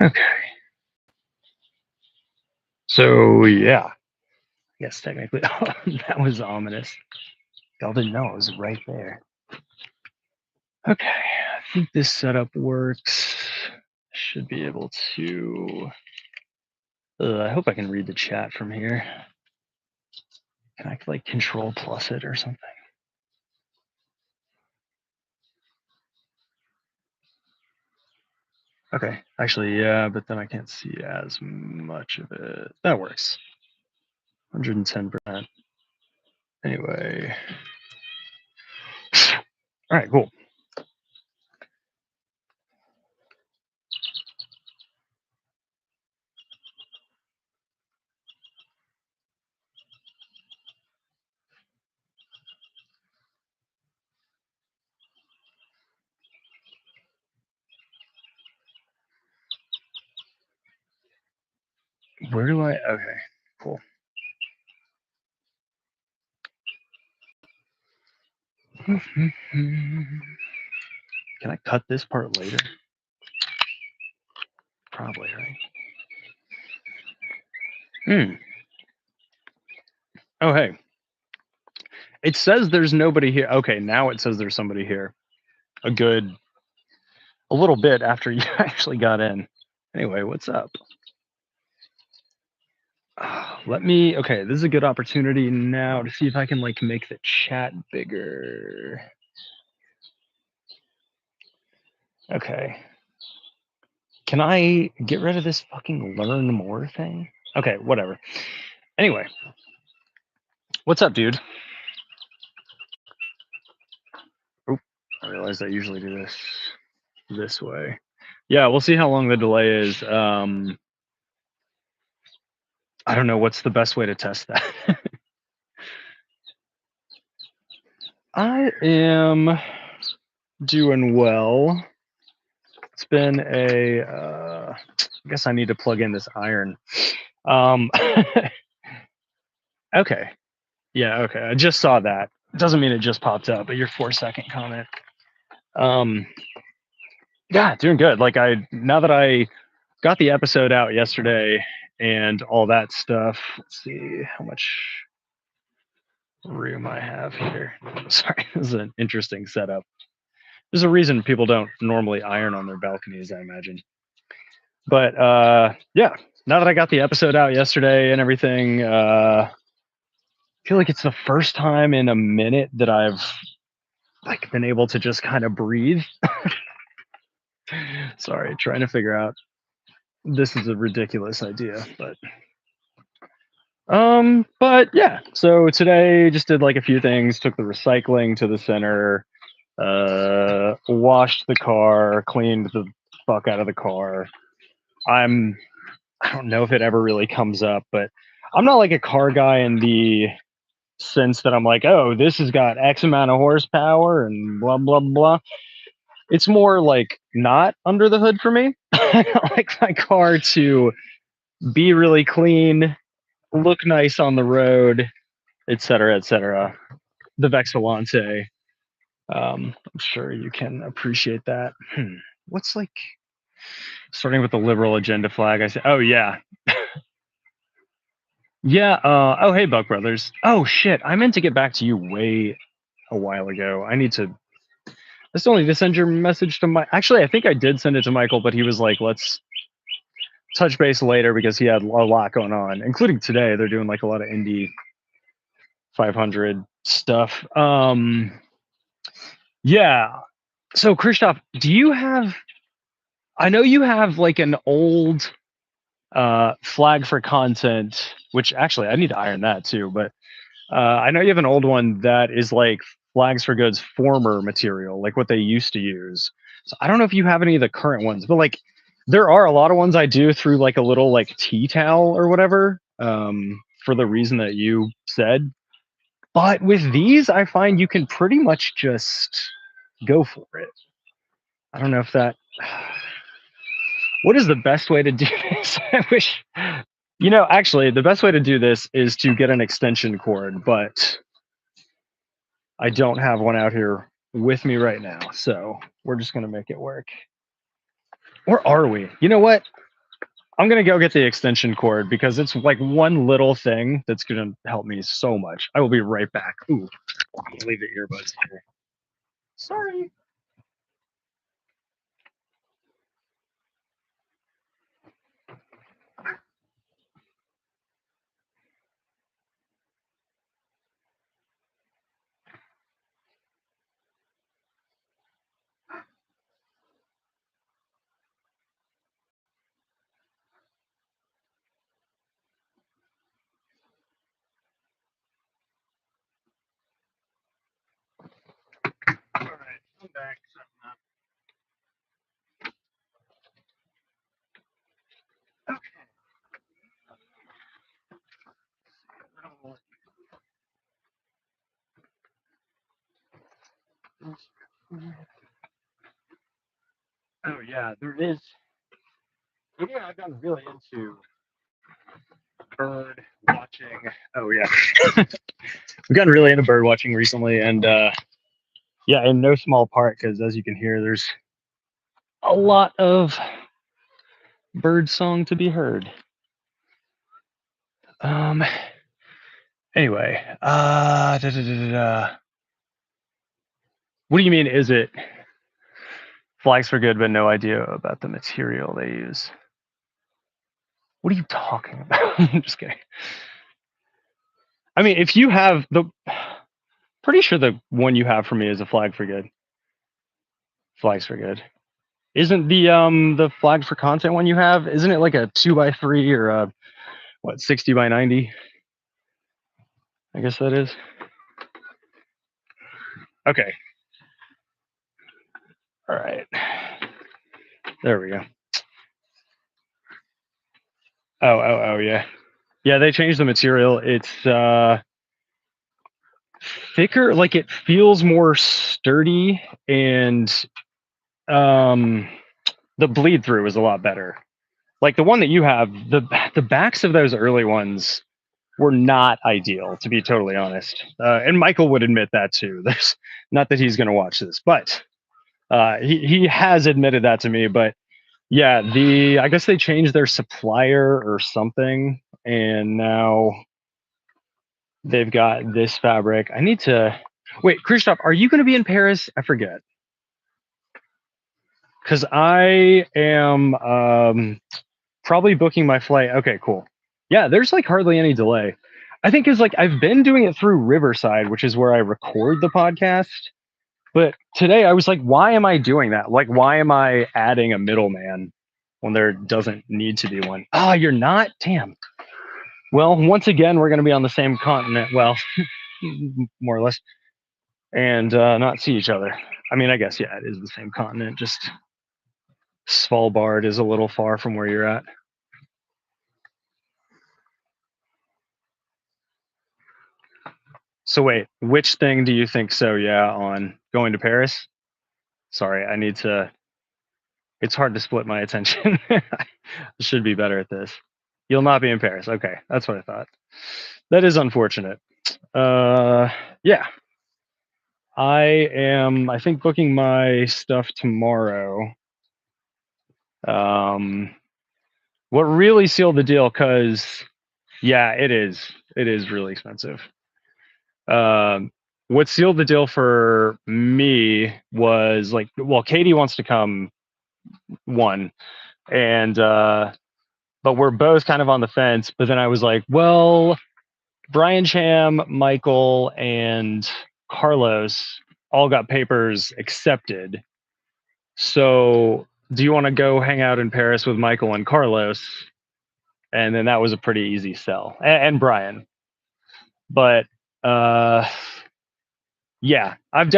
Okay. So yeah, I guess technically that was ominous. Y'all didn't know it was right there. Okay, I think this setup works. Should be able to. I hope I can read the chat from here. Can I like control plus it or something? Okay, actually, yeah, but then I can't see as much of it. That works. 110%. Anyway. All right, cool. Where do I? Okay, cool. Can I cut this part later? Probably, right? Hmm. Oh, hey. It says there's nobody here. Okay, now it says there's somebody here. A little bit after you actually got in. Anyway, what's up? Okay, this is a good opportunity now to see if I can like make the chat bigger. Okay. Can I get rid of this fucking learn more thing? Okay, whatever. Anyway, what's up, dude? Oop, I realized I usually do this way. Yeah, we'll see how long the delay is. I don't know what's the best way to test that. I am doing well. It's been I guess I need to plug in this iron. Okay. Yeah, okay. I just saw that. Doesn't mean it just popped up, but your 4-second comment. Yeah, doing good. Like now that I got the episode out yesterday and all that stuff. Let's see how much room I have here. Sorry, this is an interesting setup. There's a reason people don't normally iron on their balconies, I imagine. But yeah, now that I got the episode out yesterday and everything, I feel like it's the first time in a minute that I've like been able to just kind of breathe. Sorry, trying to figure out. This is a ridiculous idea, but yeah. So today just did like a few things. Took the recycling to the center. Washed the car, cleaned the fuck out of the car. I don't know if it ever really comes up, but I'm not like a car guy in the sense that I'm like, oh, this has got X amount of horsepower and blah blah blah. It's more like not under the hood for me. I like my car to be really clean, look nice on the road, etc., etc. The Vexilante. I'm sure you can appreciate that. What's like starting with the liberal agenda flag? I said, oh yeah, yeah. Oh hey, Buck Brothers. Oh shit, I meant to get back to you way a while ago. I need to. I still need to send your message to my. Actually, I think I did send it to Michael, but he was like, let's touch base later because he had a lot going on, including today. They're doing like a lot of Indy 500 stuff. Yeah. So Christoph, do you have? I know you have like an old flag for content, which actually I need to iron that too. But I know you have an old one that is like flags for goods former material, like what they used to use. So I don't know if you have any of the current ones, but like there are a lot of ones I do through like a little like tea towel or whatever, for the reason that you said. But with these, I find you can pretty much just go for it. I don't know if that. What is the best way to do this? I wish. Actually, the best way to do this is to get an extension cord, but I don't have one out here with me right now, so we're just gonna make it work. Or are we? You know what? I'm gonna go get the extension cord because it's like one little thing that's gonna help me so much. I will be right back. Ooh, I'll leave the earbuds here. Sorry. All right, I'm back. Oh yeah, there is. Yeah, I've gotten really into bird watching. Oh yeah, I've gotten really into bird watching recently, and yeah, in no small part because as you can hear, there's a lot of bird song to be heard. Um. Anyway, what do you mean? Is it flags for good, but no idea about the material they use? What are you talking about? I'm just kidding. I mean, if you have the, pretty sure the one you have for me is a flag for good. Flags for good. Isn't the flag for content one you have? Isn't it like a 2x3 or a what 60x90? I guess that is. Okay. All right. There we go. Oh yeah. Yeah, they changed the material. It's thicker, like it feels more sturdy, and the bleed through is a lot better. Like the one that you have, the backs of those early ones were not ideal, to be totally honest. And Michael would admit that too. There's not that he's going to watch this, but he has admitted that to me. But yeah, I guess they changed their supplier or something, and now they've got this fabric. I need to wait. Christoph, are you going to be in Paris? I forget because I am probably booking my flight. Okay, cool. Yeah, there's like hardly any delay. I think is like I've been doing it through Riverside, which is where I record the podcast. But today I was like, why am I doing that? Like, why am I adding a middleman when there doesn't need to be one? Ah, you're not? Damn. Well, once again, we're going to be on the same continent. Well, more or less, and not see each other. I mean, I guess, yeah, it is the same continent. Just Svalbard is a little far from where you're at. So wait, which thing do you think so yeah on going to Paris? Sorry, I need to it's hard to split my attention. I should be better at this. You'll not be in Paris. Okay, that's what I thought. That is unfortunate. Yeah. I think booking my stuff tomorrow. What really sealed the deal cuz yeah, it is. It is really expensive. What sealed the deal for me was like, well, Katie wants to come one, and but we're both kind of on the fence. But then I was like, well, Brian Cham, Michael, and Carlos all got papers accepted. So do you want to go hang out in Paris with Michael and Carlos? And then that was a pretty easy sell, and Brian. But yeah, I've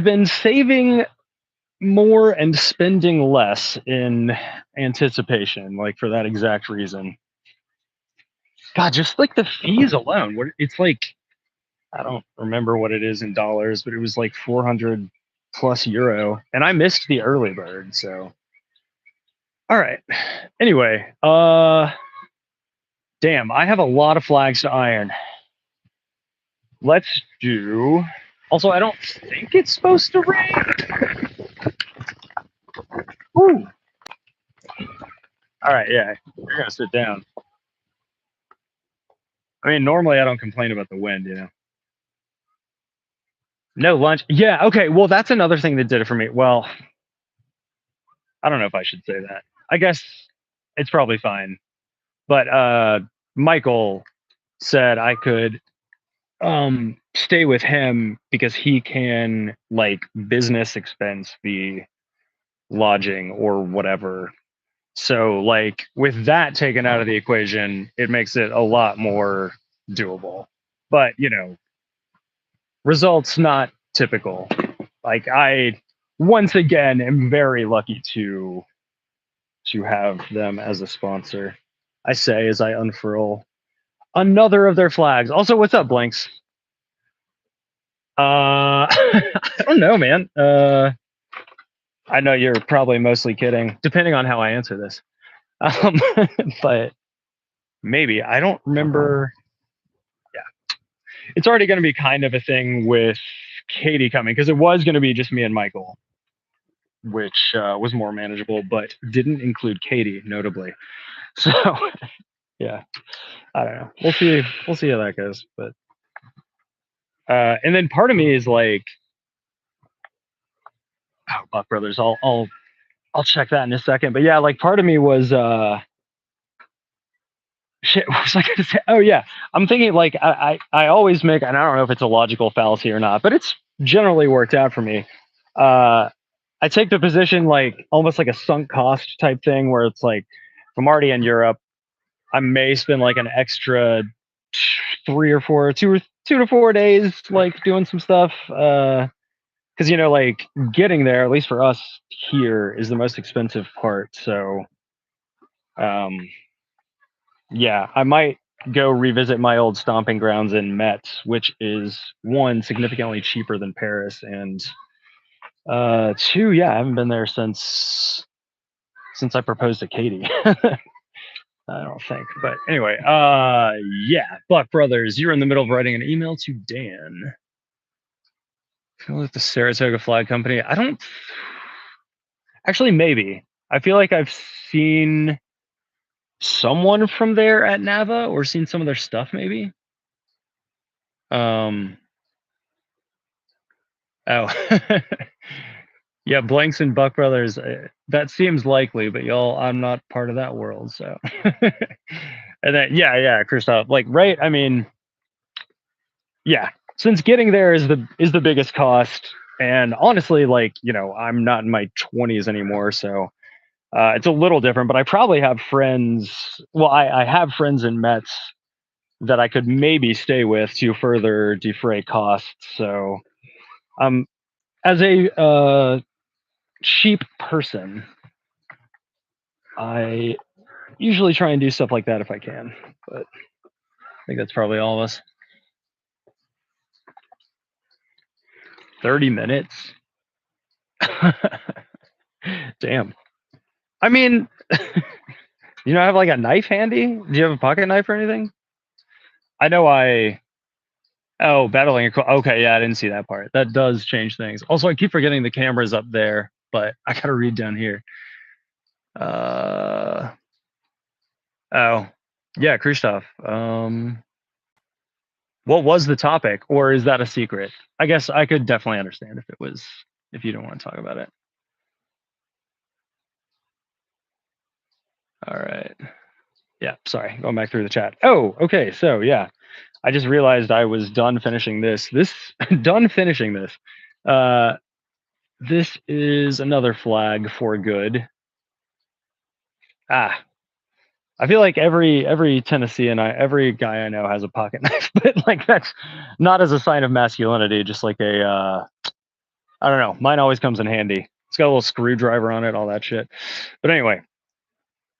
been saving more and spending less in anticipation, like for that exact reason. God, just like the fees alone, what it's like, I don't remember what it is in dollars, but it was like 400 plus euro, and I missed the early bird. So, all right. Anyway, damn, I have a lot of flags to iron. Let's do. Also, I don't think it's supposed to rain. Ooh. All right, yeah, you're gonna sit down. I mean, normally I don't complain about the wind, you know. No lunch. Yeah, okay. Well, that's another thing that did it for me. Well, I don't know if I should say that. I guess it's probably fine. But Michael said I could stay with him because he can like business expense the lodging or whatever. So like with that taken out of the equation, it makes it a lot more doable. But you know, results not typical. Like I once again am very lucky to have them as a sponsor. I say as I unfurl another of their flags. Also, what's up, Blanks? I don't know, man. I know you're probably mostly kidding, depending on how I answer this. Um, but maybe I don't remember. Yeah, it's already going to be kind of a thing with Katie coming because it was going to be just me and Michael, which was more manageable, but didn't include Katie, notably. So yeah, I don't know. We'll see. We'll see how that goes. But and then part of me is like, oh, Buck Brothers. I'll check that in a second. But yeah, like part of me was shit. What was I gonna say? Oh yeah, I'm thinking like I always make, and I don't know if it's a logical fallacy or not, but it's generally worked out for me. Uh, I take the position like almost like a sunk cost type thing, where it's like if I'm already in Europe, I may spend like an extra 2 to 4 days like doing some stuff. Because you know, like getting there, at least for us here, is the most expensive part. So, um, yeah, I might go revisit my old stomping grounds in Metz, which is one significantly cheaper than Paris, and two, yeah, I haven't been there since I proposed to Katie. I don't think, but anyway, yeah, Buck Brothers, you're in the middle of writing an email to Dan. Feel like the Saratoga Flag Company. I don't actually. Maybe I feel like I've seen someone from there at Nava or seen some of their stuff. Maybe. Um. Oh. Yeah, Blanks and Buck Brothers. That seems likely, but y'all, I'm not part of that world, so. And then, yeah, Christoph. Like, right? I mean, yeah. Since getting there is the biggest cost, and honestly, like, you know, I'm not in my 20s anymore, so it's a little different. But I probably have friends. Well, I have friends in Metz that I could maybe stay with to further defray costs. So, as a cheap person, I usually try and do stuff like that if I can. But I think that's probably all of us. 30 minutes. Damn. I mean, you know, I have like a knife handy. Do you have a pocket knife or anything? I know I. Oh, battling. Okay, yeah, I didn't see that part. That does change things. Also, I keep forgetting the camera's up there, but I gotta read down here. Uh. Oh, yeah, Christoph. What was the topic, or is that a secret? I guess I could definitely understand if it was, if you don't want to talk about it. All right. Yeah, sorry, going back through the chat. Oh, okay. So yeah, I just realized I was done finishing this. Done finishing this. Uh, this is another flag for good. Ah, I feel like every Tennessean, every guy I know has a pocket knife, but like that's not as a sign of masculinity, just like a I don't know. Mine always comes in handy. It's got a little screwdriver on it, all that shit. But anyway,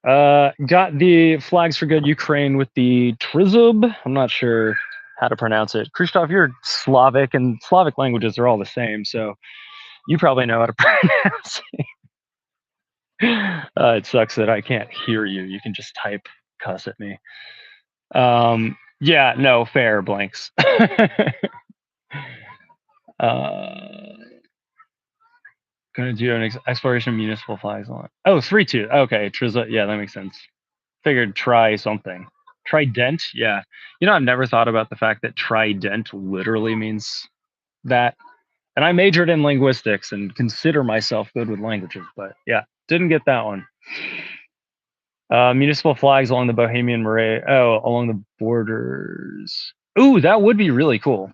got the flags for good Ukraine with the Trizub. I'm not sure how to pronounce it. Krzysztof, you're Slavic, and Slavic languages are all the same, so you probably know how to pronounce it. It sucks that I can't hear you. You can just type cuss at me. Yeah, no, fair, Blanks. uh, Gonna do an exploration of municipal flags on it. Oh, 3-2. Okay, Trizza. Yeah, that makes sense. Figured try something. Trident. Yeah. You know, I've never thought about the fact that trident literally means that. And I majored in linguistics and consider myself good with languages, but yeah, didn't get that one. Municipal flags along the Bohemian Moray. Oh, along the borders. Ooh, that would be really cool.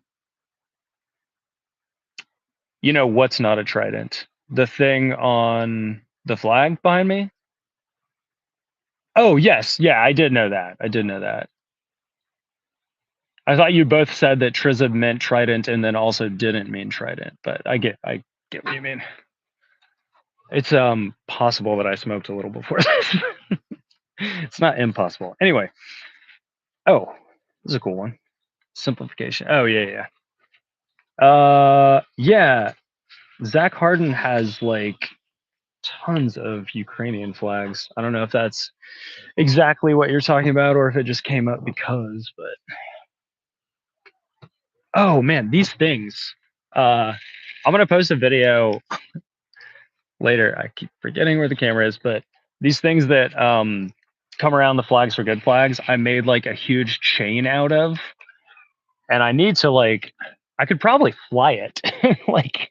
You know what's not a trident? The thing on the flag behind me? Oh, yes. Yeah, I did know that. I did know that. I thought you both said that Trizza meant trident and then also didn't mean trident, but I get what you mean. It's possible that I smoked a little before this. It's not impossible. Anyway. Oh, this is a cool one. Simplification. Oh yeah, yeah. Yeah. Zach Harden has like tons of Ukrainian flags. I don't know if that's exactly what you're talking about or if it just came up because, but oh man, these things. I'm gonna post a video later. I keep forgetting where the camera is, but these things that come around the flags for good flags, I made like a huge chain out of, and I need to like, I could probably fly it. Like,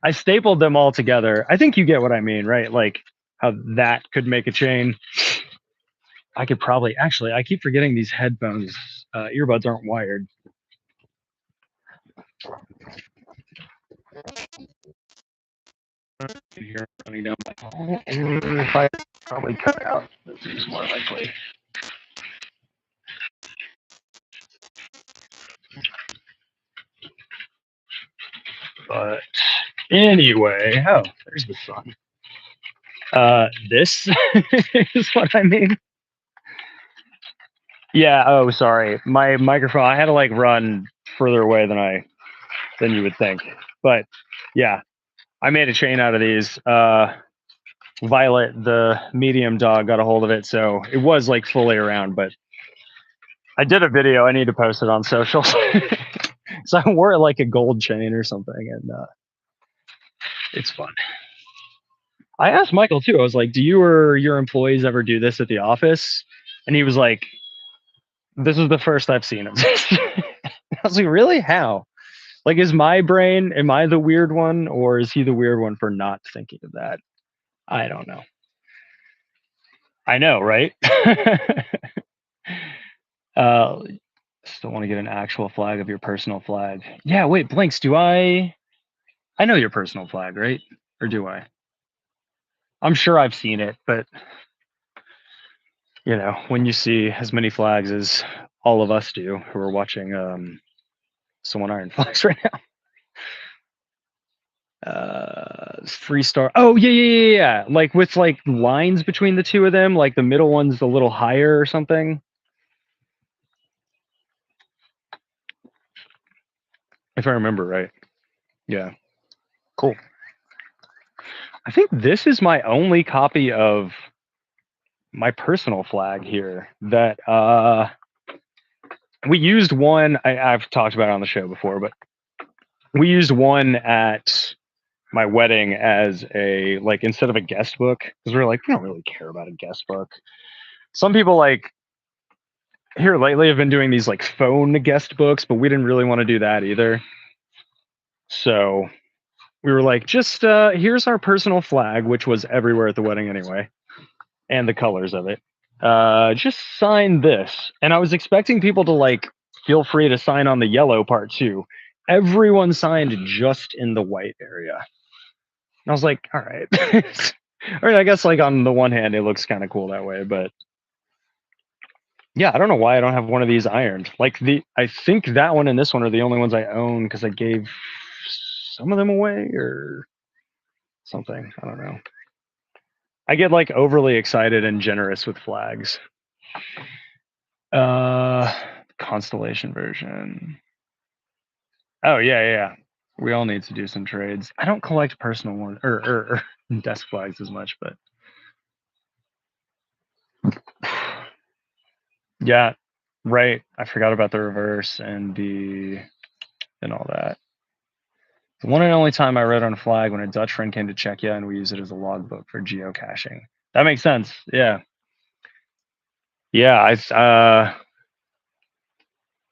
I stapled them all together. I think you get what I mean, right? Like how that could make a chain. I could probably actually. I keep forgetting these headphones, earbuds aren't wired. Here running down my hall, or if I probably cut out, this is more likely. But anyway, oh, there's the sun. This is what I mean. Yeah. Oh, sorry. My microphone. I had to like run further away than you would think. But yeah, I made a chain out of these. Violet, the medium dog, got a hold of it, so it was like fully around. But I did a video. I need to post it on socials. So I wore it like a gold chain or something, and it's fun. I asked Michael too. I was like, "Do you or your employees ever do this at the office?" And he was like, "This is the first I've seen of this." I was like, "Really? How? Like, is my brain? Am I the weird one, or is he the weird one for not thinking of that? I don't know. I know, right?" uh, Still want to get an actual flag of your personal flag. Yeah. Wait, Blinks. Do I? I know your personal flag, right? Or do I? I'm sure I've seen it, but you know, when you see as many flags as all of us do who are watching someone iron flags right now. 3-star. Oh yeah. Like with like lines between the two of them, like the middle one's a little higher or something. If I remember right. Yeah. Cool. I think this is my only copy of my personal flag here that we used one. I've talked about it on the show before, but we used one at my wedding as a like instead of a guest book because we are like we don't really care about a guest book. Some people like here lately have been doing these like phone guest books, but we didn't really want to do that either. So we were like, just here's our personal flag, which was everywhere at the wedding anyway, and the colors of it. Just sign this. And I was expecting people to like feel free to sign on the yellow part too. Everyone signed just in the white area. And I was like, all right. I mean, I guess like on the one hand, it looks kind of cool that way, but yeah, I don't know why I don't have one of these ironed. Like I think that one and this one are the only ones I own because I gave some of them away or something. I don't know. I get like overly excited and generous with flags. Constellation version. Oh yeah. We all need to do some trades. I don't collect personal ones or desk flags as much, but yeah, right. I forgot about the reverse and all that. The one and only time I wrote on a flag when a Dutch friend came to Czechia and we used it as a logbook for geocaching. That makes sense. Yeah. Yeah.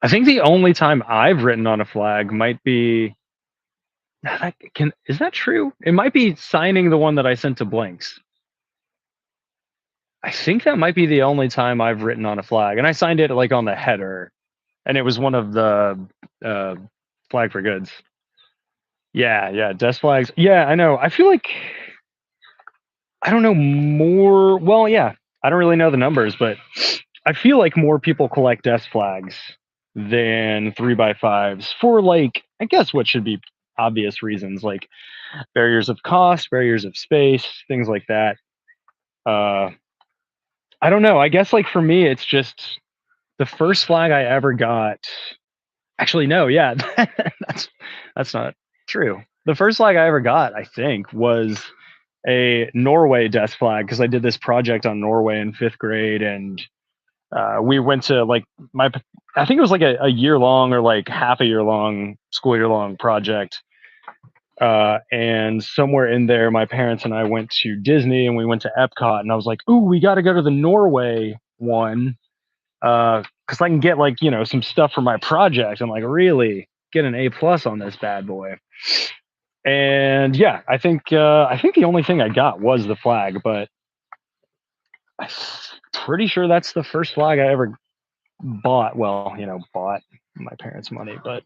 I think the only time I've written on a flag might be is that true? It might be signing the one that I sent to Blinks. I think that might be the only time I've written on a flag, and I signed it like on the header, and it was one of the uh, flag for goods. Yeah, yeah, desk flags. Yeah, I know. I feel like I don't know more. Well, yeah, I don't really know the numbers, but I feel like more people collect desk flags than 3x5s for like I guess what should be obvious reasons like barriers of cost, barriers of space, things like that. Uh, I don't know. I guess like for me, it's just the first flag I ever got. Actually, no, yeah, that's not true. The first flag I ever got, I think, was a Norway desk flag because I did this project on Norway in 5th grade, and we went to like my, I think it was like a year long or like half a year long, school year long project. And somewhere in there, my parents and I went to Disney and we went to Epcot, and I was like, "Ooh, we got to go to the Norway one because I can get like some stuff for my project and like really get an A+ on this bad boy." And yeah, I think the only thing I got was the flag, but I'm pretty sure that's the first flag I ever bought. Well, bought my parents' money, but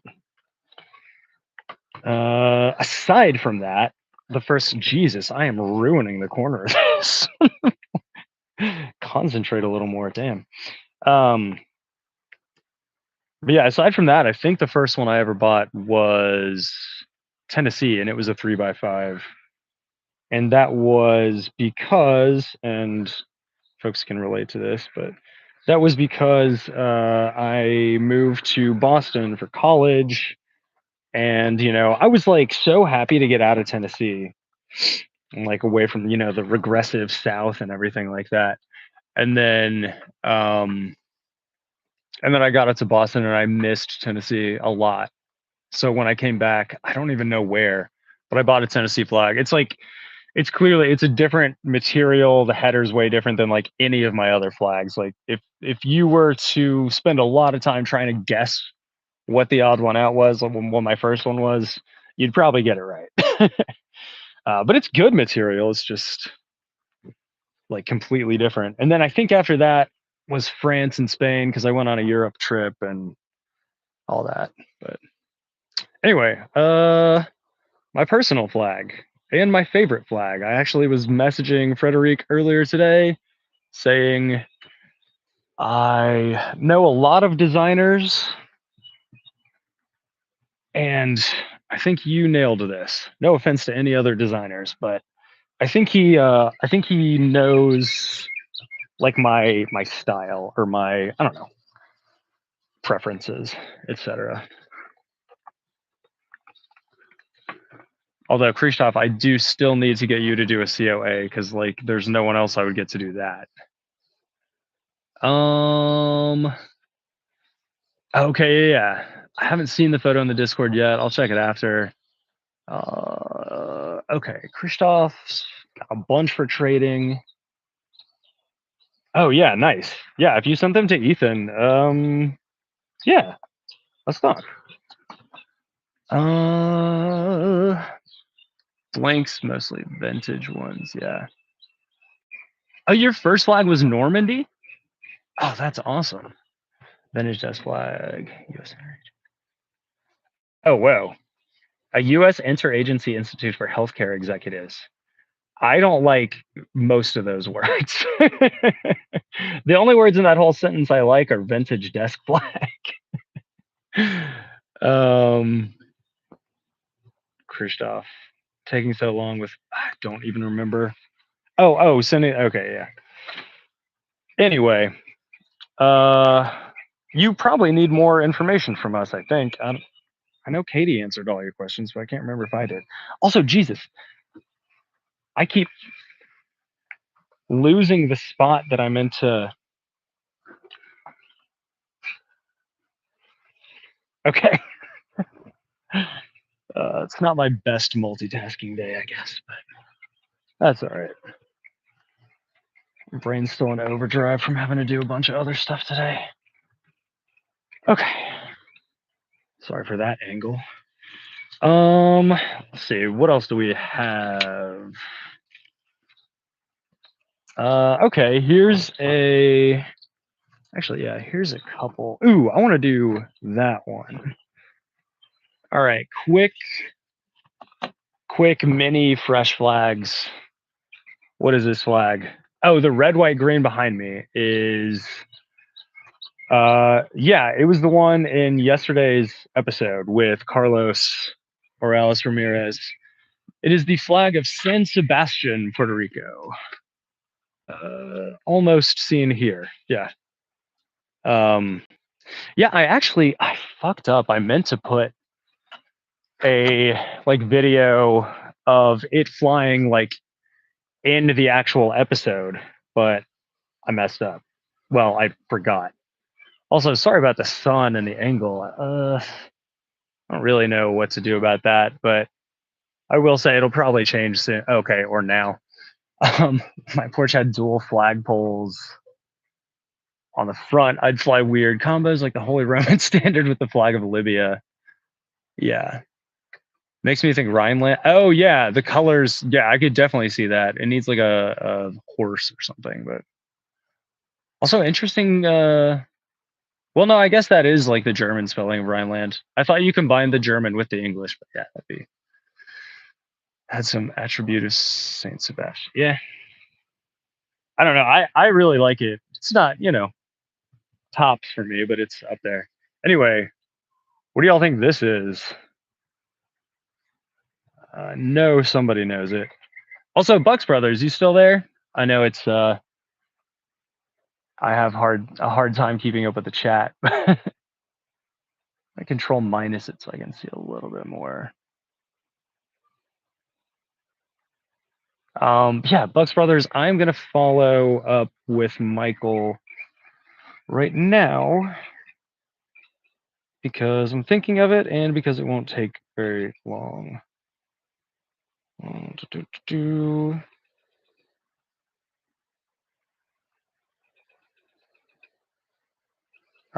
aside from that, the first Jesus, I am ruining the corner of this. Concentrate a little more, damn. Um, but yeah, aside from that, I think the first one I ever bought was Tennessee, and it was a 3x5, and that was because, and folks can relate to this, but that was because I moved to Boston for college, and I was like so happy to get out of Tennessee and like away from the regressive South and everything like that. And then um, and then I got out to Boston and I missed Tennessee a lot. So when I came back, I don't even know where, but I bought a Tennessee flag. It's like it's a different material. The header's way different than like any of my other flags. Like if you were to spend a lot of time trying to guess what the odd one out was, like what my first one was, you'd probably get it right. But it's good material. It's just like completely different. And then I think after that was France and Spain because I went on a Europe trip and all that. But anyway, my personal flag and my favorite flag. I actually was messaging Frederic earlier today saying I know a lot of designers and I think you nailed this. No offense to any other designers, but I think he knows like my style or my I don't know preferences, etc. Although Kristoff, I do still need to get you to do a COA because like there's no one else I would get to do that. Um. Okay. Yeah. I haven't seen the photo in the Discord yet. I'll check it after. Okay. Kristoff's got a bunch for trading. Oh yeah, nice. Yeah, if you sent them to Ethan, yeah, let's talk. Uh, Blanks, mostly vintage ones. Yeah. Oh, your first flag was Normandy? Oh, that's awesome. Vintage desk flag. U.S. Oh, whoa. A U.S. Interagency Institute for Healthcare Executives. I don't like most of those words. The only words in that whole sentence I like are vintage desk flag. um, Kristoff. Taking so long with, I don't even remember. Sending. Okay, yeah. Anyway, uh, you probably need more information from us. I think. I know Katie answered all your questions, but I can't remember if I did. Also, Jesus, I keep losing the spot that I'm into. Okay. It's not my best multitasking day, I guess, but that's all right. My brain's still in overdrive from having to do a bunch of other stuff today. Okay. Sorry for that angle. Let's see. What else do we have? Okay. Here's a. Actually, yeah. Here's a couple. Ooh, I want to do that one. All right. Quick mini fresh flags. What is this flag? Oh, the red, white, green behind me is. Yeah, it was the one in yesterday's episode with Carlos Morales Ramirez. It is the flag of San Sebastian, Puerto Rico. Almost seen here. Yeah. Yeah, I fucked up. I meant to put a like video of it flying like in the actual episode, but I messed up. Well, I forgot. Also, sorry about the sun and the angle. I don't really know what to do about that, but I will say it'll probably change soon. Okay, or now. My porch had dual flagpoles on the front. I'd fly weird combos like the Holy Roman Standard with the flag of Libya. Yeah. Makes me think Rhineland. Oh yeah, the colors. Yeah, I could definitely see that. It needs like a horse or something, but also interesting. Well, no, I guess that is like the German spelling of Rhineland. I thought you combined the German with the English, but yeah, that'd be had some attribute of Saint Sebastian. Yeah, I don't know. I really like it. It's not tops for me, but it's up there. Anyway, what do y'all think this is? No, somebody knows it. Also, Bucks Brothers, you still there? I know it's I have a hard time keeping up with the chat. I control minus it so I can see a little bit more. Yeah, Bucks Brothers, I'm gonna follow up with Michael right now because I'm thinking of it and because it won't take very long. All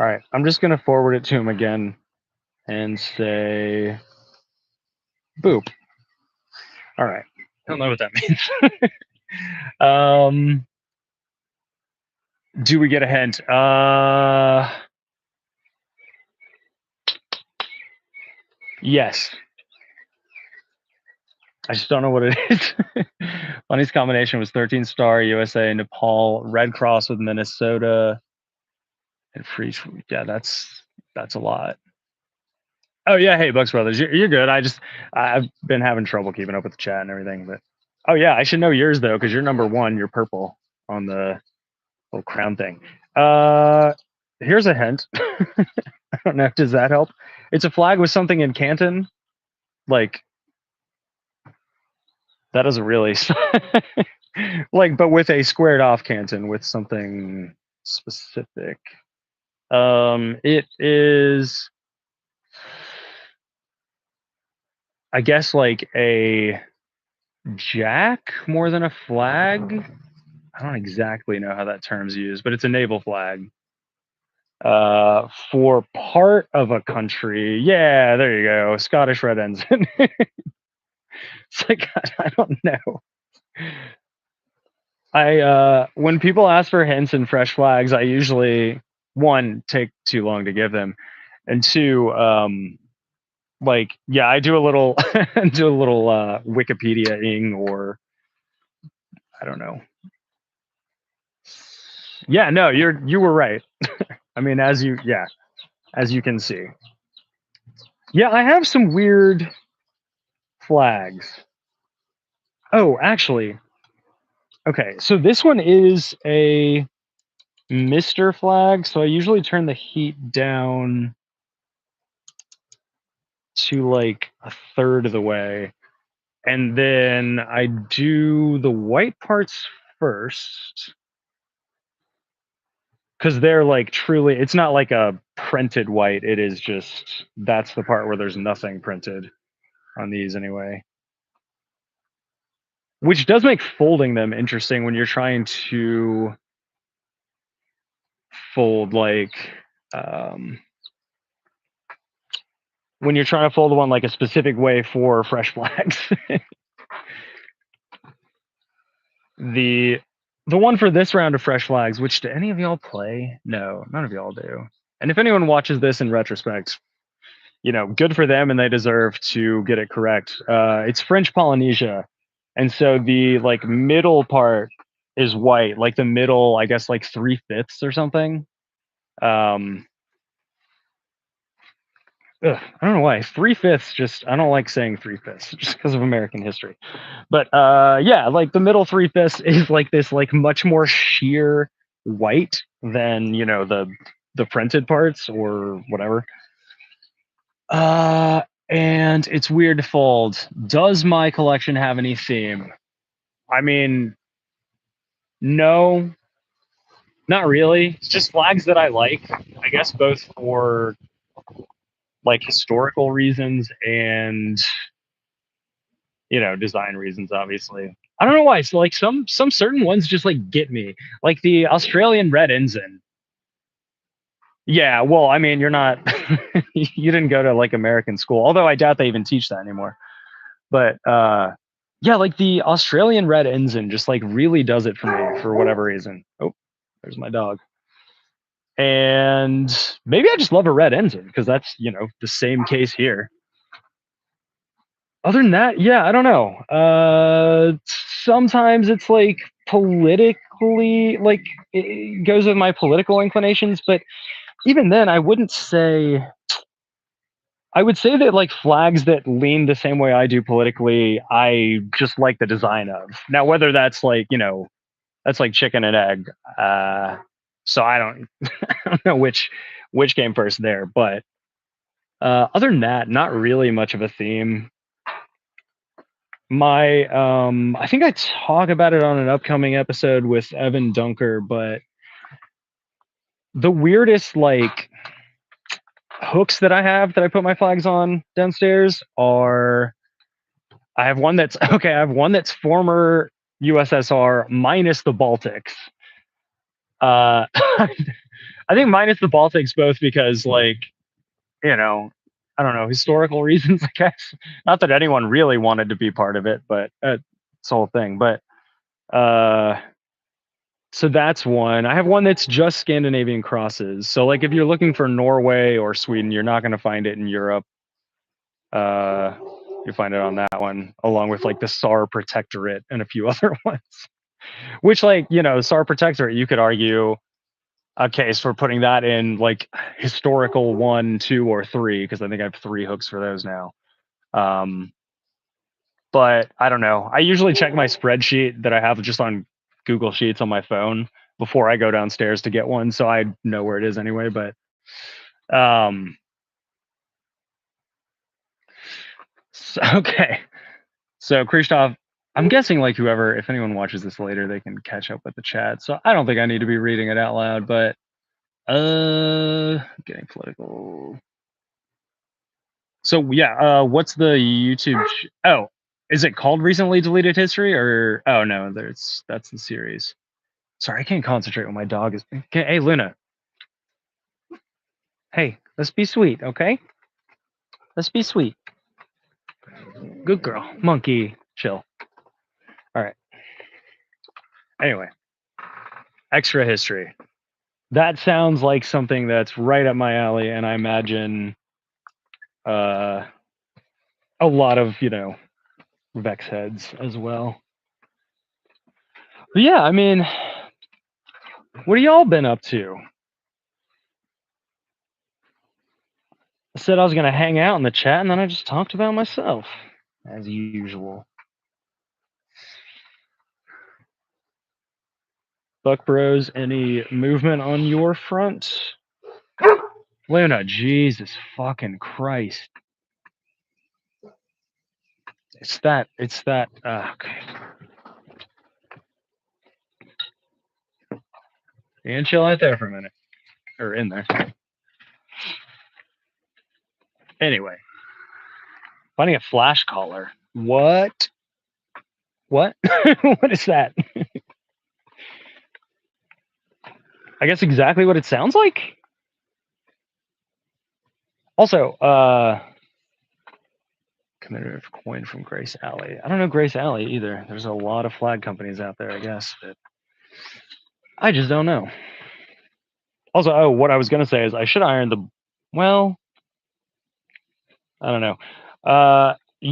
right, I'm just gonna forward it to him again and say boop. All right, I don't know what that means. Do we get a hint? Yes. I just don't know what it is. Funniest combination was 13 Star, USA, Nepal, Red Cross with Minnesota, and Free. Yeah, that's a lot. Oh yeah, hey Bucks Brothers, you're good. I've been having trouble keeping up with the chat and everything, but oh yeah, I should know yours though because you're number one. You're purple on the little crown thing. Here's a hint. I don't know. Does that help? It's a flag with something in Canton, like that doesn't really like, but with a squared off Canton with something specific. It is, I guess, like a jack more than a flag. I don't exactly know how that term's used, but it's a naval flag. For part of a country. Yeah, there you go. Scottish Red Ensign. It's like I don't know. When people ask for hints and fresh flags, I usually one take too long to give them, and two, like yeah, I do a little do a little Wikipedia-ing or I don't know. Yeah, no, you were right. I mean, as you can see. Yeah, I have some weird flags. Oh, actually, okay. So this one is a Mr. flag. So I usually turn the heat down to like a third of the way. And then I do the white parts first. Because they're like truly, it's not like a printed white. It is just, that's the part where there's nothing printed. on these anyway. Which does make folding them interesting when you're trying to fold like when you're trying to fold one like a specific way for fresh flags. the one for this round of fresh flags, which do any of y'all play? No, none of y'all do. And if anyone watches this in retrospect, you know, good for them and they deserve to get it correct. It's French Polynesia. And so the like middle part is white, like the middle, I guess like 3/5 or something. I don't know why 3/5. Just I don't like saying 3/5 just because of American history. But yeah, like the middle 3/5 is like this like much more sheer white than you know the printed parts or whatever. And it's weird to fold. Does my collection have any theme? I mean, no, not really. It's just flags that I like. I guess both for like historical reasons and you know design reasons. Obviously, I don't know why. So like some certain ones just like get me. Like the Australian red ensign. Yeah, well, I mean, you're not. You didn't go to like American school, although I doubt they even teach that anymore. But yeah, like the Australian red ensign just like really does it for me for whatever reason. Oh, there's my dog. And maybe I just love a red ensign because that's you know the same case here. Other than that, yeah, I don't know. Sometimes it's like politically, like it goes with my political inclinations, but even then, I wouldn't say. I would say that like flags that lean the same way I do politically, I just like the design of. Now, whether that's like you know, that's like chicken and egg. So I don't, I don't know which came first there, but other than that, not really much of a theme. My I think I talk about it on an upcoming episode with Evan Dunker, but the weirdest like hooks that I have that I put my flags on downstairs are I have one that's okay, I have one that's former USSR minus the Baltics. I think minus the Baltics both because like, you know, I don't know, historical reasons, I guess. Not that anyone really wanted to be part of it, but it's the whole thing. But uh so that's one. I have one that's just Scandinavian crosses. So like if you're looking for Norway or Sweden, you're not going to find it in Europe. Uh, you find it on that one, along with like the Saar Protectorate and a few other ones. Which like you know, Saar Protectorate, you could argue a case for putting that in like historical 1, 2, or 3 because I think I have 3 hooks for those now. Um, but I don't know. I usually check my spreadsheet that I have just on Google Sheets on my phone before I go downstairs to get one, so I know where it is anyway. But um, okay. So Krzysztof, I'm guessing like whoever, if anyone watches this later, they can catch up with the chat. So I don't think I need to be reading it out loud. But getting political. So yeah, what's the YouTube? Oh, is it called Recently Deleted History or? Oh no, there's that's the series. Sorry, I can't concentrate when my dog is. Okay, hey, Luna. Hey, let's be sweet, okay? Let's be sweet. Good girl. Monkey. Chill. All right. Anyway, extra history. That sounds like something that's right up my alley, and I imagine uh, a lot of, you know, Vex heads as well. But yeah, I mean, what have y'all been up to? I said I was going to hang out in the chat, and then I just talked about myself, as usual. Buck Bros, any movement on your front? Luna, Jesus fucking Christ. It's that, okay. You can chill out there for a minute. Or in there. Anyway. Finding a flash collar. What? What? What is that? I guess exactly what it sounds like. Also, commemorative coin from Grace Alley. I don't know Grace Alley either. There's a lot of flag companies out there, I guess, but I just don't know. Also, oh, what I was gonna say is I should iron the. Well, I don't know.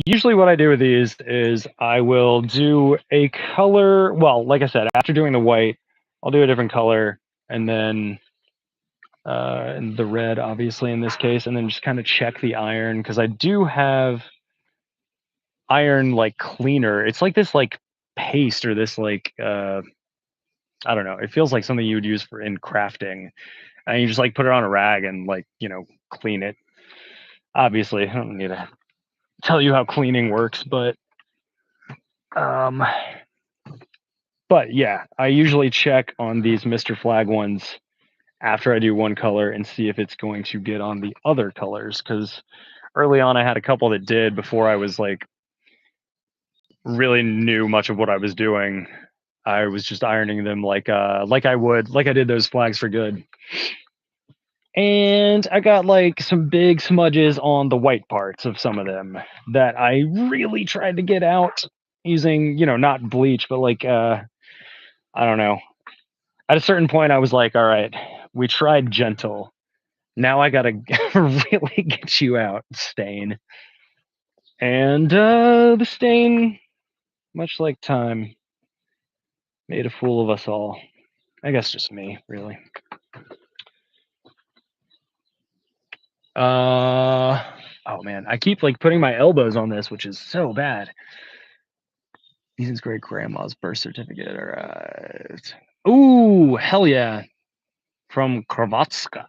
Usually what I do with these is I will do a color. Well, like I said, after doing the white, I'll do a different color, and then and the red, obviously in this case, and then just kind of check the iron because I do have iron like cleaner. It's like this like paste or this like I don't know. It feels like something you would use for in crafting, and you just like put it on a rag and like clean it. Obviously, I don't need to tell you how cleaning works, um, but yeah, I usually check on these Mr. Flag ones after I do one color and see if it's going to get on the other colors. Because early on, I had a couple that did before I was like really knew much of what I was doing. I was just ironing them like I did those flags for good. And I got like some big smudges on the white parts of some of them that I really tried to get out using, not bleach, but like I don't know. At a certain point I was like, all right, we tried gentle. Now I gotta really get you out, stain. And the stain, much like time, made a fool of us all. I guess just me, really. Oh man, I keep like putting my elbows on this, which is so bad. Ethan's great grandma's birth certificate arrived. Ooh, hell yeah. From Kravatska.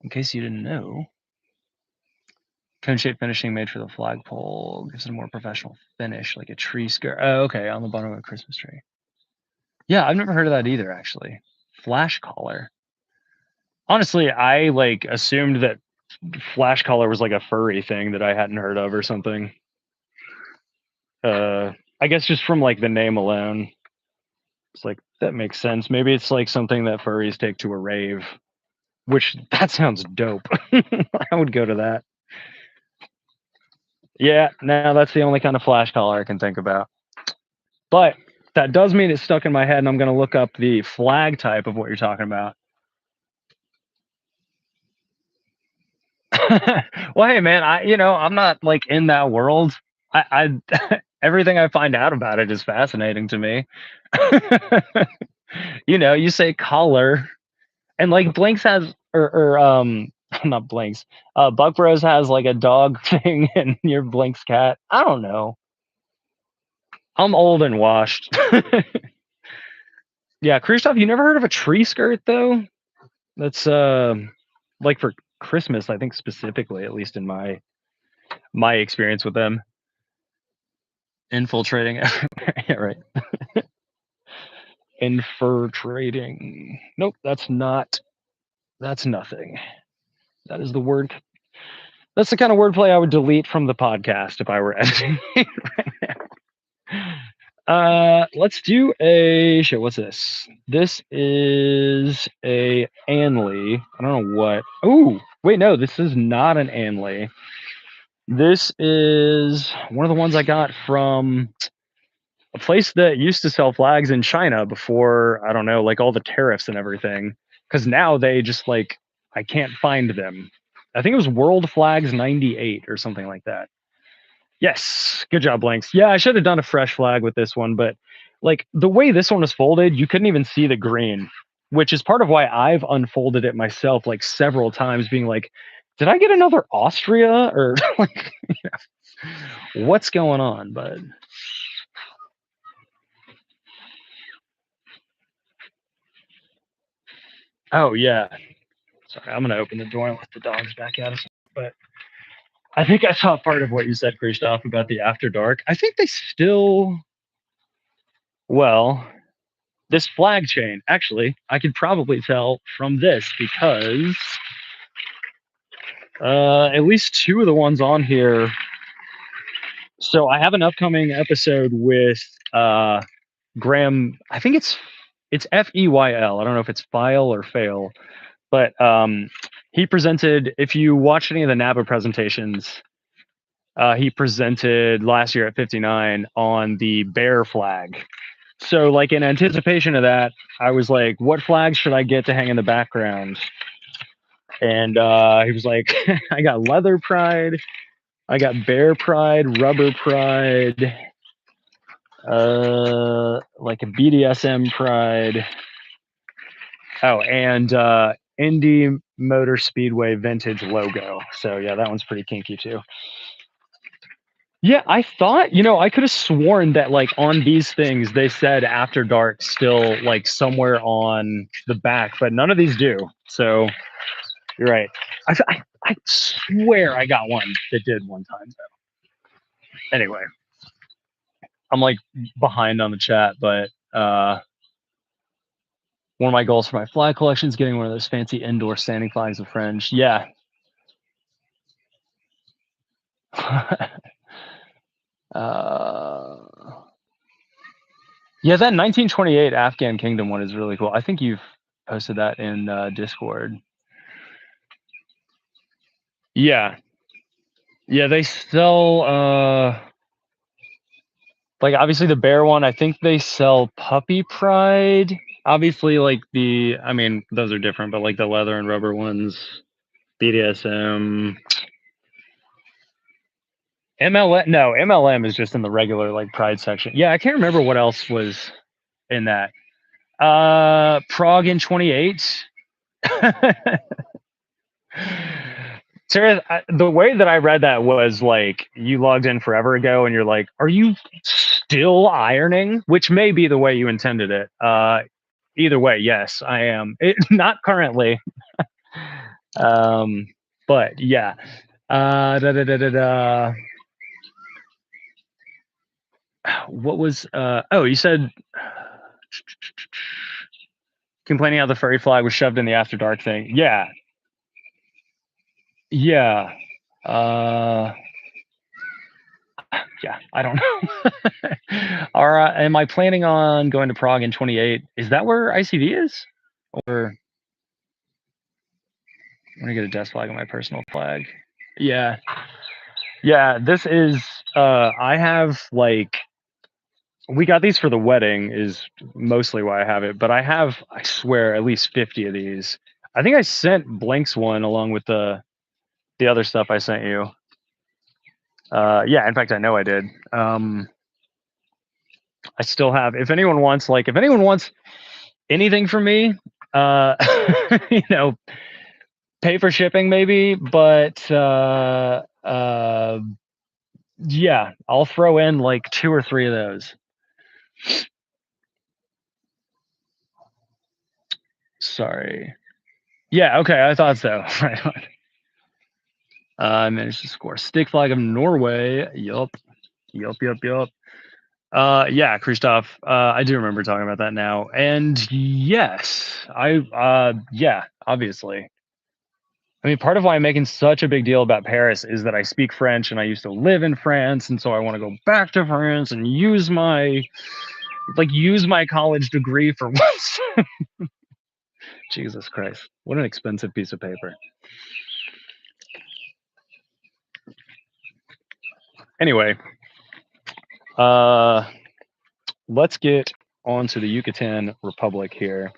In case you didn't know. Cone shape finishing made for the flagpole. Gives it a more professional finish, like a tree skirt. Oh, okay, on the bottom of a Christmas tree. Yeah, I've never heard of that either, actually. Flash collar. Honestly, I like assumed that flash collar was like a furry thing that I hadn't heard of or something. I guess just from like the name alone, it's like that makes sense. Maybe it's like something that furries take to a rave, which that sounds dope. I would go to that. Yeah, now that's the only kind of flash collar I can think about. But that does mean it's stuck in my head, and I'm going to look up the flag type of what you're talking about. Well, hey man, I'm not like in that world. I everything I find out about it is fascinating to me. You say collar, and like Blinks has or not Blinks. Buck Bros has like a dog thing, and your Blinks cat. I don't know. I'm old and washed. Yeah, Kristoff, you never heard of a tree skirt though? That's like for Christmas, I think specifically, at least in my experience with them. Infiltrating everywhere. Yeah, right. Infiltrating. Nope, that's nothing. That is the word. That's the kind of wordplay I would delete from the podcast if I were editing it right now. Let's do a shit. What's this? This is a Anley. I don't know what. Oh, wait, no, this is not an Anley. This is one of the ones I got from a place that used to sell flags in China before, I don't know, like all the tariffs and everything. Because now they just like, I can't find them. I think it was World Flags 98 or something like that. Yes, good job, Blanks. Yeah, I should have done a fresh flag with this one, but like the way this one was folded, you couldn't even see the green, which is part of why I've unfolded it myself like several times, being like, did I get another Austria or like, what's going on, bud? Oh yeah. Sorry, I'm gonna open the door and let the dogs back at us. But I think I saw part of what you said, Christoph, about the After Dark. I think they still, well, this flag chain. Actually, I could probably tell from this because at least two of the ones on here So I have an upcoming episode with Graham. I think it's Feyl. I don't know if it's file or fail, but he presented. If you watched any of the NABA presentations, he presented last year at 59 on the bear flag. So, like in anticipation of that, I was like, "What flags should I get to hang in the background?" And he was like, "I got leather pride, I got bear pride, rubber pride, like a BDSM pride. Oh, and Indy Motor Speedway vintage logo. So yeah, that one's pretty kinky too." Yeah, I thought, I could have sworn that like on these things they said After Dark still like somewhere on the back, but none of these do. So you're right. I swear I got one that did one time though. Anyway, I'm like behind on the chat, but one of my goals for my flag collection is getting one of those fancy indoor standing flags of French. Yeah. uh, yeah, that 1928 Afghan Kingdom one is really cool. I think you've posted that in Discord. Yeah. Yeah, they sell like obviously the bear one, I think they sell Puppy Pride. Obviously like I mean, those are different, but like the leather and rubber ones, BDSM, MLM is just in the regular like Pride section. Yeah, I can't remember what else was in that. Prague in 28. Sarah, the way that I read that was like you logged in forever ago and you're like, are you still ironing? Which may be the way you intended it. Either way, yes, I am. Not currently. But yeah. What was you said complaining how the furry flag was shoved in the After Dark thing. Yeah. Yeah. Yeah, I don't know. Am I planning on going to Prague in 28? Is that where ICV is? Or I'm gonna get a desk flag on my personal flag. Yeah. Yeah, this is I have like we got these for the wedding is mostly why I have it, but I have, I swear, at least 50 of these. I think I sent Blinks one along with the other stuff I sent you. Yeah, in fact I know I did. I still have, if anyone wants anything from me, you know, pay for shipping maybe, but yeah, I'll throw in like 2 or 3 of those. Sorry. Yeah, okay, I thought so. Right on. I managed to score stick flag of Norway. Yup. Yeah, Christoph. I do remember talking about that now. And yes, yeah, obviously. I mean, part of why I'm making such a big deal about Paris is that I speak French and I used to live in France, and so I want to go back to France and use my college degree for once. Jesus Christ, what an expensive piece of paper. Anyway, let's get on to the Yucatan Republic here.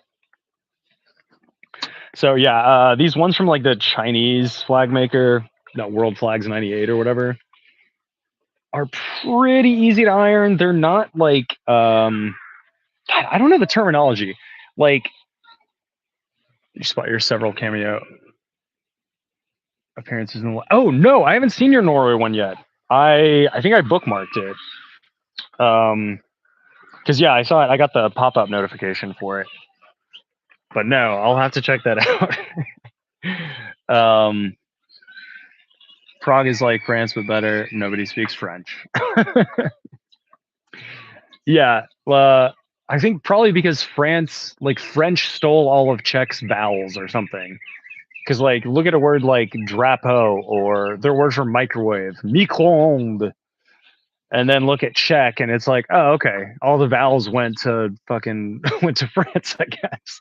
So yeah, these ones from like the Chinese flag maker, that World Flags 98 or whatever, are pretty easy to iron. They're not like I don't know the terminology. Like you spot your several cameo appearances in the. Oh no, I haven't seen your Norway one yet. I think I bookmarked it. Because yeah, I saw it. I got the pop-up notification for it. But no, I'll have to check that out. Prague is like France but better. Nobody speaks French. Yeah, I think probably because French stole all of Czech's vowels or something. Because like, look at a word like drapeau or their word for microwave, micro-ondes. and then look at Czech, and it's like, oh, okay, all the vowels went to fucking went to France, I guess.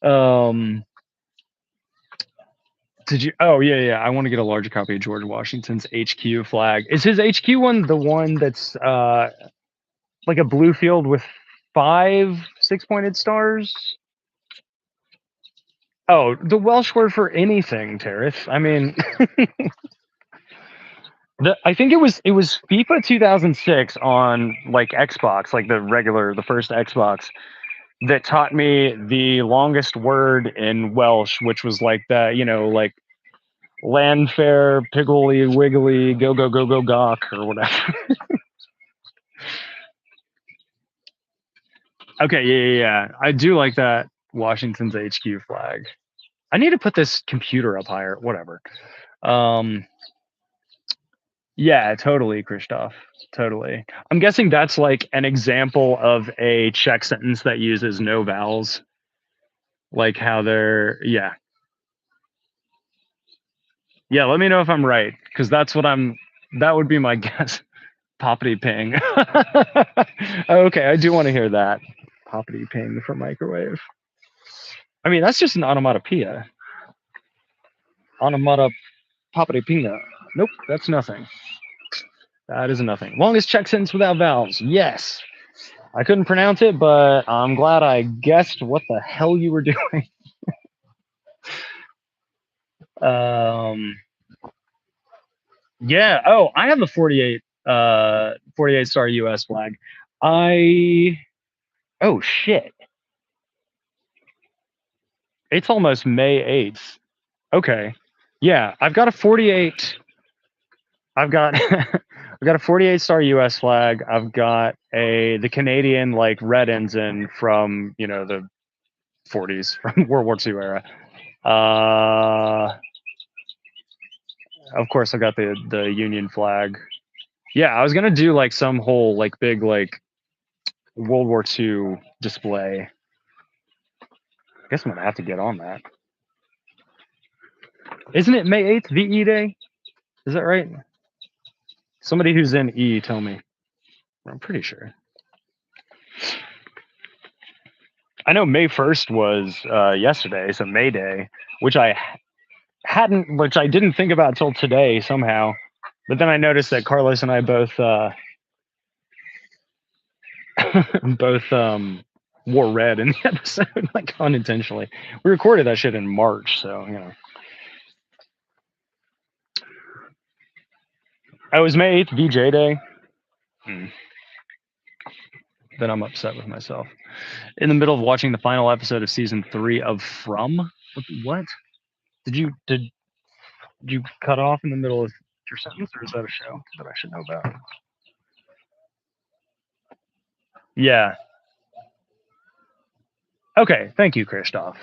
Um, did you? Oh yeah, yeah. I want to get a larger copy of George Washington's HQ flag. Is his HQ one the one that's like a blue field with 5 6-pointed stars? Oh, the Welsh word for anything, Terrace. I mean, I think it was FIFA 2006 on like Xbox, like the first Xbox, that taught me the longest word in Welsh, which was like the like Landfair, Piggly Wiggly, Go Go Go Go Gawk or whatever. Okay, yeah, yeah, yeah. I do like that Washington's HQ flag. I need to put this computer up higher. Whatever. Um, yeah, totally, Christoph. Totally. I'm guessing that's like an example of a Czech sentence that uses no vowels, like how they're yeah. Yeah, let me know if I'm right, because that's what I'm. That would be my guess. Poppity ping. Okay, I do want to hear that. Poppity ping for microwave. I mean, that's just an onomatopoeia. Onomata poppity pinga. Nope, that's nothing. That is nothing. Longest Czech sentence without vowels. Yes. I couldn't pronounce it, but I'm glad I guessed what the hell you were doing. Um, yeah. Oh, I have a 48 star US flag. I oh shit. It's almost May 8th. Okay. Yeah, I've got a 48. I've got I've got a 48 star US flag. I've got the Canadian like red ensign from, the 40s from World War II era. Uh of course I've got the Union flag. Yeah, I was gonna do like some whole like big like World War II display. I guess I'm gonna have to get on that. Isn't it May 8th VE Day? Is that right? Somebody who's in E tell me. I'm pretty sure. I know May 1st was yesterday, so May Day, which which I didn't think about till today somehow. But then I noticed that Carlos and I both both wore red in the episode, like unintentionally. We recorded that shit in March, so Oh, it was May 8th, VJ Day. Then I'm upset with myself. In the middle of watching the final episode of season 3 of From. What? Did you cut off in the middle of your sentence, or is that a show that I should know about? Yeah. Okay. Thank you, Christoph.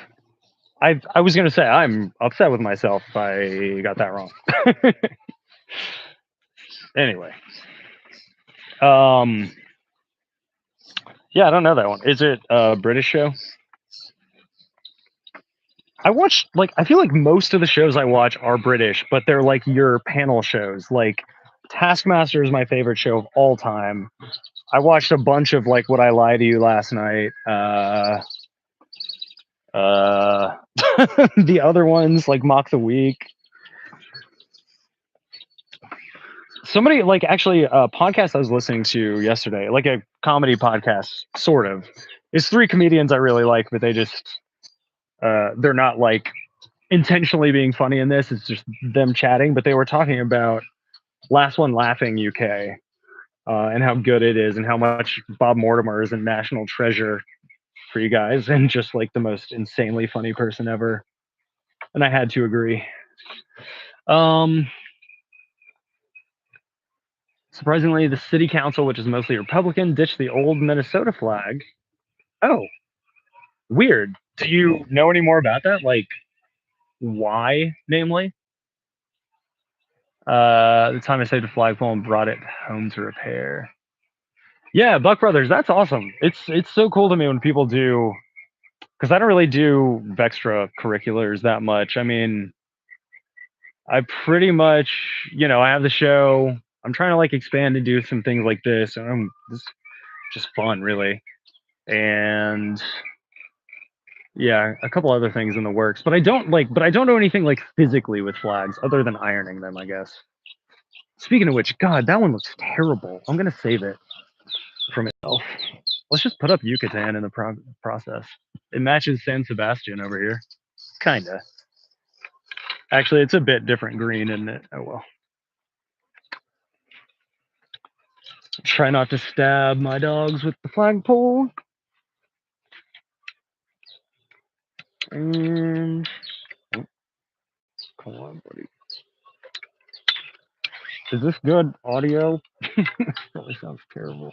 I was gonna say I'm upset with myself if I got that wrong. Anyway. Yeah, I don't know that one. Is it a British show? I watch I feel like most of the shows I watch are British, but they're like your panel shows. Like Taskmaster is my favorite show of all time. I watched a bunch of like Would I Lie to You last night. The other ones like Mock the Week. Somebody like actually a podcast I was listening to yesterday, like a comedy podcast, sort of. It's 3 comedians I really like, but they just they're not like intentionally being funny in this. It's just them chatting, but they were talking about Last One Laughing UK and how good it is and how much Bob Mortimer is a national treasure for you guys and just like the most insanely funny person ever. And I had to agree. Surprisingly, the city council, which is mostly Republican, ditched the old Minnesota flag. Oh, weird. Do you know any more about that? Like, why, namely? The time I saved a flagpole and brought it home to repair. Yeah, Buck Brothers, that's awesome. It's so cool to me when people do, because I don't really do Vextra curriculars that much. I mean, I pretty much, I have the show. I'm trying to like expand and do some things like this, and this is just fun, really. And yeah, a couple other things in the works, but I don't know anything like physically with flags other than ironing them, I guess. Speaking of which, God, that one looks terrible. I'm gonna save it for myself. Let's just put up Yucatan in the process. It matches San Sebastian over here, kinda. Actually, it's a bit different green, isn't it? Oh well. Try not to stab my dogs with the flagpole. And oh, come on, buddy. Is this good audio? Probably sounds terrible.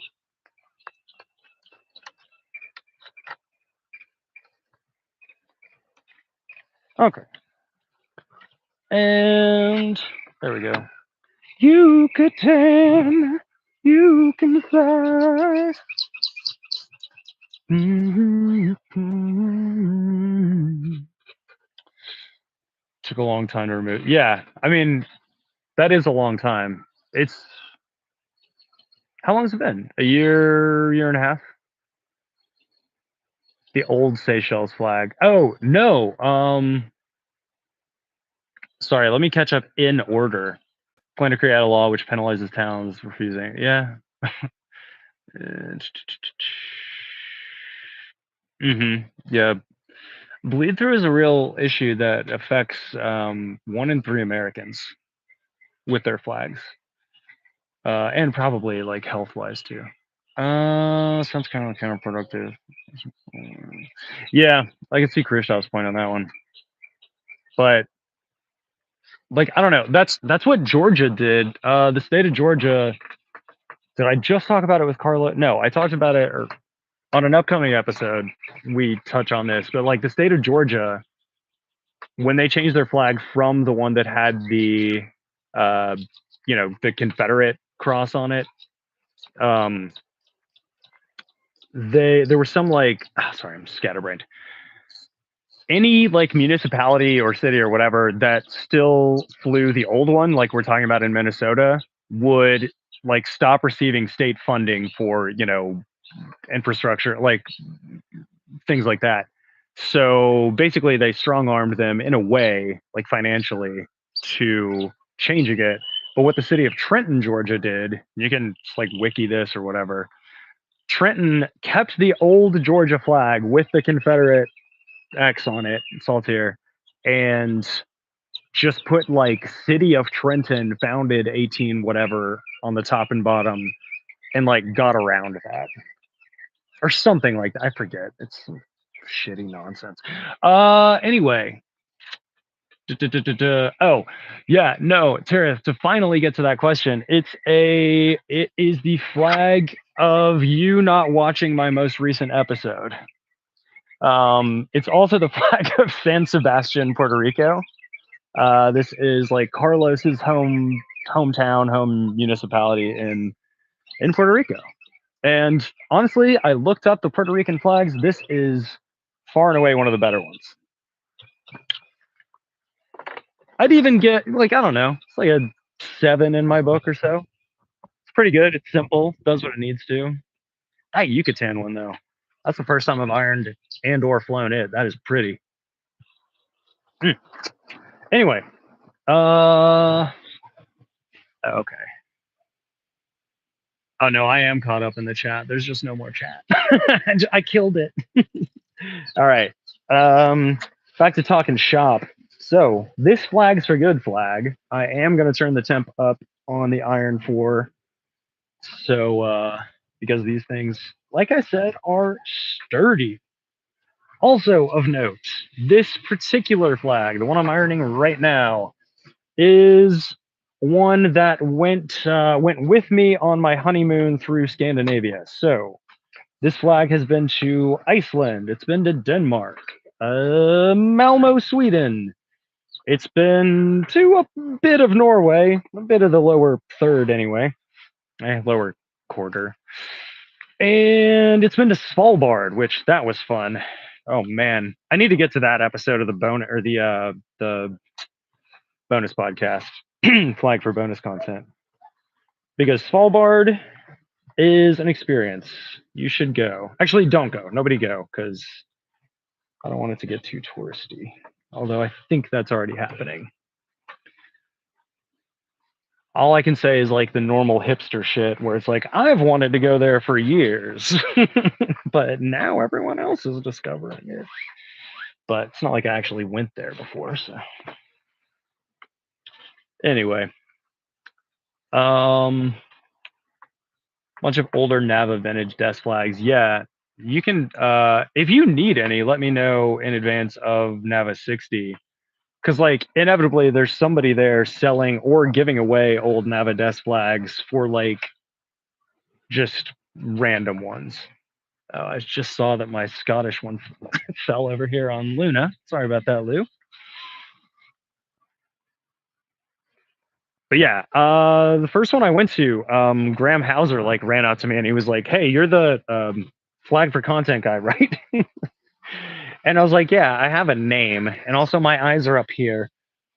Okay. And there we go. Yucatan, you can fly. Took a long time to remove. Yeah, I mean, that is a long time. It's how long has it been? A year and a half? The old Seychelles flag. Oh, no. Sorry, let me catch up in order. Plan to create a law which penalizes towns refusing. Yeah. Yeah. Bleed through is a real issue that affects 1 in 3 Americans with their flags. And probably like health wise too. Sounds kind of counterproductive. Yeah, I can see Kristov's point on that one. But like I don't know, that's what Georgia did. The state of Georgia. Did I just talk about it with Carla? No, I talked about it on an upcoming episode. We touch on this, but like the state of Georgia, when they changed their flag from the one that had the, the Confederate cross on it, there was some like, sorry, I'm scatterbrained. Any like municipality or city or whatever that still flew the old one, like we're talking about in Minnesota, would like stop receiving state funding for infrastructure, like things like that. So basically, they strong armed them in a way, like financially, to changing it. But what the city of Trenton, Georgia did, you can like wiki this or whatever. Trenton kept the old Georgia flag with the Confederate X on it, Saltier, and just put like City of Trenton, founded 18 whatever on the top and bottom, and like got around that or something like that. I forget. It's some shitty nonsense. Anyway. Oh, yeah, no, Tara, to finally get to that question, it is the flag of you not watching my most recent episode. It's also the flag of San Sebastian, Puerto Rico. This is like Carlos's hometown, home municipality in Puerto Rico. And honestly, I looked up the Puerto Rican flags. This is far and away one of the better ones. I'd even get like, I don't know, it's like a 7 in my book or so. It's pretty good. It's simple, does what it needs to. That Yucatan one though, that's the first time I've ironed and or flown it. That is pretty. Anyway, okay. Oh no, I am caught up in the chat. There's just no more chat. I killed it. All right. Back to talking shop. So this flag's for good flag. I am gonna turn the temp up on the iron for. So because these things, like I said, are sturdy. Also of note, this particular flag, the one I'm ironing right now, is one that went with me on my honeymoon through Scandinavia. So this flag has been to Iceland. It's been to Denmark, Malmo, Sweden. It's been to a bit of Norway, a bit of the lower third anyway, lower quarter. And it's been to Svalbard, which that was fun. Oh man, I need to get to that episode of the bonus podcast, flag for bonus content. because Svalbard is an experience. You should go. Actually, don't go. Nobody go, because I don't want it to get too touristy. Although I think that's already happening. All I can say is like the normal hipster shit where it's like, I've wanted to go there for years, but now everyone else is discovering it. But it's not like I actually went there before, so. Anyway. Bunch of older Nava vintage desk flags. Yeah, you can, if you need any, let me know in advance of Nava 60. Because, like, inevitably there's somebody there selling or giving away old Nava desk flags for, like, just random ones. Oh, I just saw that my Scottish one fell over here on Luna. Sorry about that, Lou. But yeah, the first one I went to, Graham Hauser like ran out to me and he was like, "Hey, you're the flag for content guy, right?" And I was like, "Yeah, I have a name, and also my eyes are up here."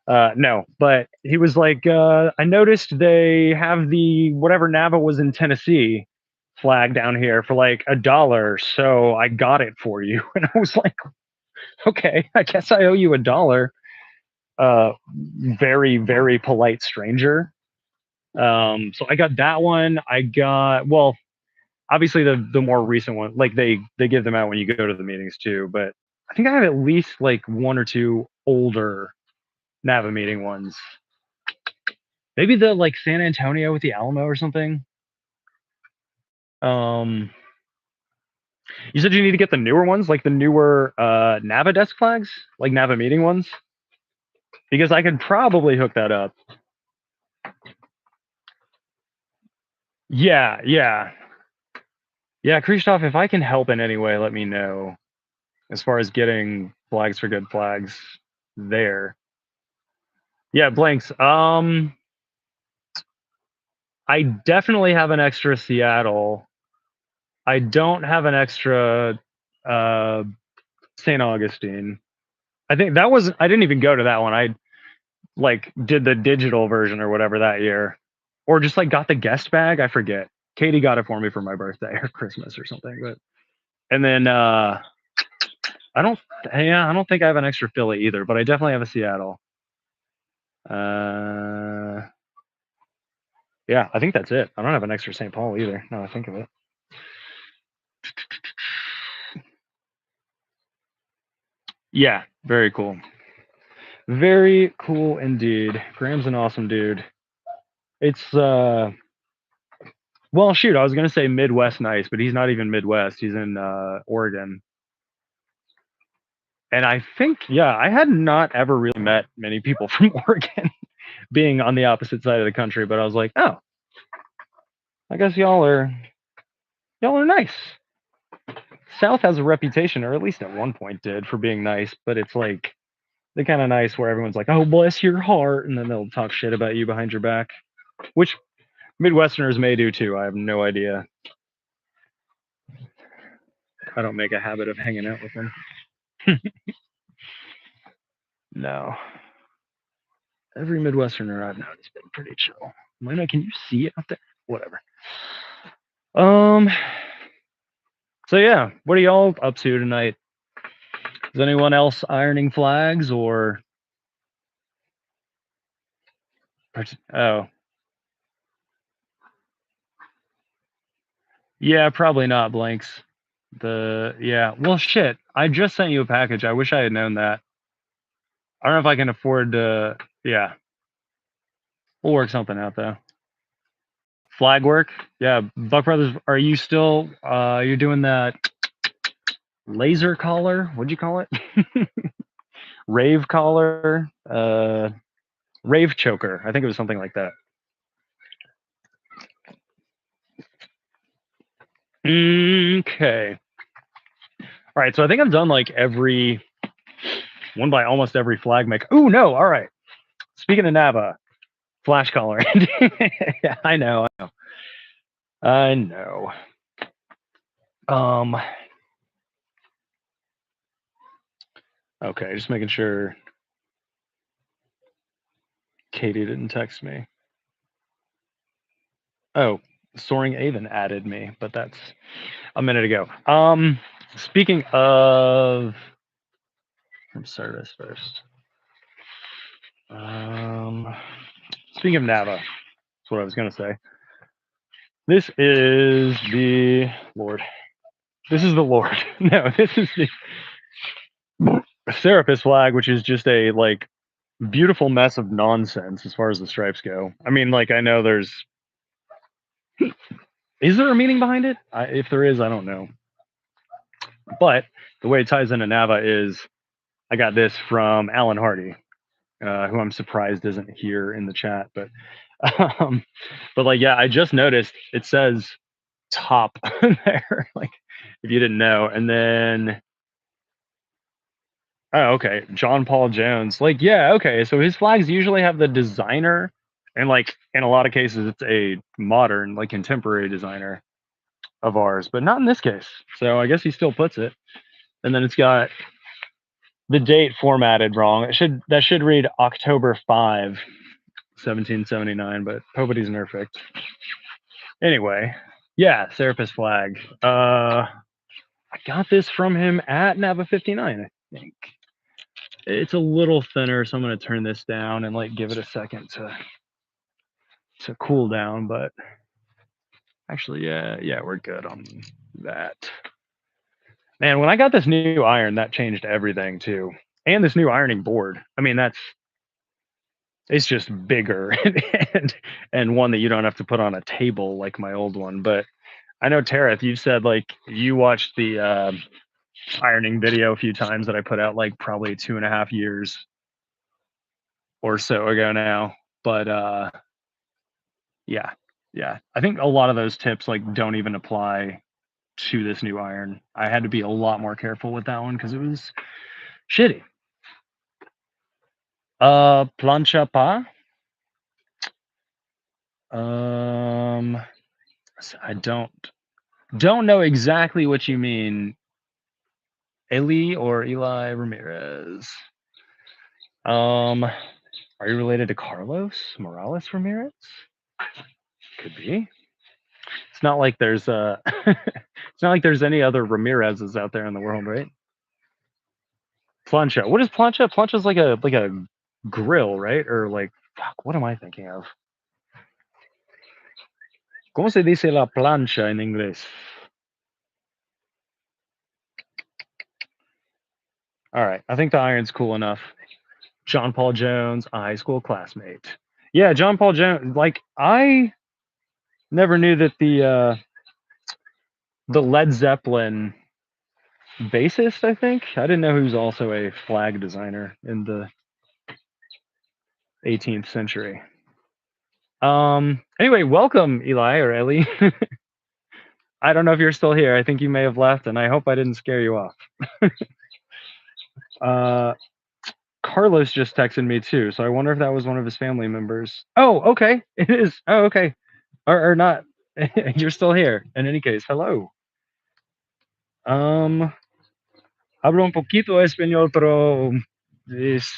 No, but he was like, "I noticed they have the whatever Nava was in Tennessee flag down here for like $1, so I got it for you." And I was like, "Okay, I guess I owe you $1." Very, very polite stranger. So I got that one. I got, well, obviously the more recent one, like they give them out when you go to the meetings too. But I think I have at least like one or two older Nava meeting ones. Maybe the like San Antonio with the Alamo or something. Um, you said you need to get the newer ones, like the newer Nava desk flags, like Nava meeting ones, because I could probably hook that up. Yeah, yeah, yeah, Kristoff, if I can help in any way, let me know. As far as getting flags for good flags there. Yeah, blanks. I definitely have an extra Seattle. I don't have an extra uh St. Augustine. I think that was, I didn't even go to that one. I like did the digital version or whatever that year. Or just like got the guest bag, I forget. Katie got it for me for my birthday or Christmas or something. But and then I don't, yeah, I don't think I have an extra Philly either, but I definitely have a Seattle. Yeah, I think that's it. I don't have an extra St. Paul either. Now I think of it. Yeah, very cool. Very cool indeed. Graham's an awesome dude. It's well, shoot, I was gonna say Midwest nice, but he's not even Midwest. He's in Oregon. And I think, yeah, I had not ever really met many people from Oregon, being on the opposite side of the country. But I was like, oh, I guess y'all are nice. South has a reputation, or at least at one point did, for being nice. But it's like the kind of nice where everyone's like, "Oh, bless your heart," and then they'll talk shit about you behind your back, which Midwesterners may do too. I have no idea. I don't make a habit of hanging out with them. No, every Midwesterner I've known has been pretty chill. Lena, can you see it out there? Whatever. Um. So yeah, what are y'all up to tonight? Is anyone else ironing flags or? Oh, yeah, probably not blanks. Yeah, well, shit. I just sent you a package. I wish I had known that. I don't know if I can afford to. Yeah, we'll work something out though. Flag work. Yeah, Buck Brothers. Are you still? You're doing that laser collar. What'd you call it? Rave collar. Rave choker. I think it was something like that. Okay. All right. So I think I've done like every one by almost every flag make. Ooh, no. All right. Speaking of Nava, flash collar. Yeah, I know. I know. Um. Okay, just making sure Katie didn't text me. Oh, Soaring Avon added me, but that's a minute ago. Speaking of from service first. Speaking of Nava, that's what I was gonna say. This is the Lord. This is the Lord. No, this is the Serapis flag, which is just a like beautiful mess of nonsense as far as the stripes go. I mean, like I know there's is there a meaning behind it? If there is, I don't know. But the way it ties into Nava is I got this from Alan Hardy, who I'm surprised isn't here in the chat, um, but like yeah, I just noticed it says top there, like if you didn't know, and then oh okay, John Paul Jones, like yeah okay, so his flags usually have the designer, and like in a lot of cases it's a modern like contemporary designer of ours, but not in this case. So I guess he still puts it, and then it's got the date formatted wrong. That should read October 5, 1779, but nobody's perfect. Anyway, yeah, Serapis flag. I got this from him at Nava 59, I think. It's a little thinner, so I'm gonna turn this down and like give it a second to cool down, but actually yeah, we're good on that. Man, when I got this new iron, that changed everything too. And this new ironing board. I mean, it's just bigger and one that you don't have to put on a table like my old one. But I know Tareth, you said like you watched the ironing video a few times that I put out like probably 2.5 years or so ago now. But yeah. I think a lot of those tips like don't even apply to this new iron. I had to be a lot more careful with that one because it was shitty. Plancha pa. I don't know exactly what you mean, Eli Ramirez. Are you related to Carlos Morales Ramirez? Could be. It's not like there's it's not like there's any other Ramirez's out there in the world, right? Plancha. What is plancha? Plancha's like a grill, right? Or like fuck, what am I thinking of? ¿Cómo se dice la plancha en inglés? All right, I think the iron's cool enough. John Paul Jones, a high school classmate. Yeah, John Paul Jones. Like I never knew that the Led Zeppelin bassist, I think. I didn't know he was also a flag designer in the 18th century. Anyway, welcome Eli or Ellie. I don't know if you're still here. I think you may have left, and I hope I didn't scare you off. Carlos just texted me too, so I wonder if that was one of his family members. Oh, okay. It is. Oh, okay. Or not. You're still here. In any case, hello. Hablo un poquito español, pero es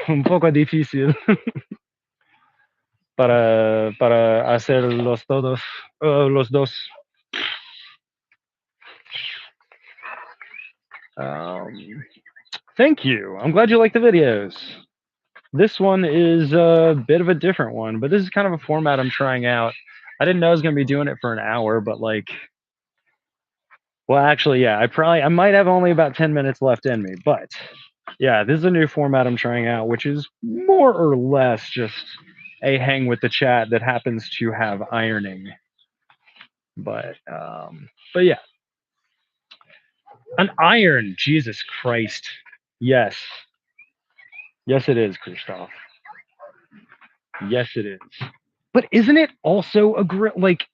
un poco difícil para hacer los todos, los dos. Thank you. I'm glad you like the videos. This one is a bit of a different one, but this is kind of a format I'm trying out. I didn't know I was going to be doing it for an hour, but like, well, actually, yeah, I might have only about 10 minutes left in me, but yeah, this is a new format I'm trying out, which is more or less just a hang with the chat that happens to have ironing. But yeah, an iron, Jesus Christ. Yes, it is, Christoph. Yes, it is. But isn't it also a grill? Like,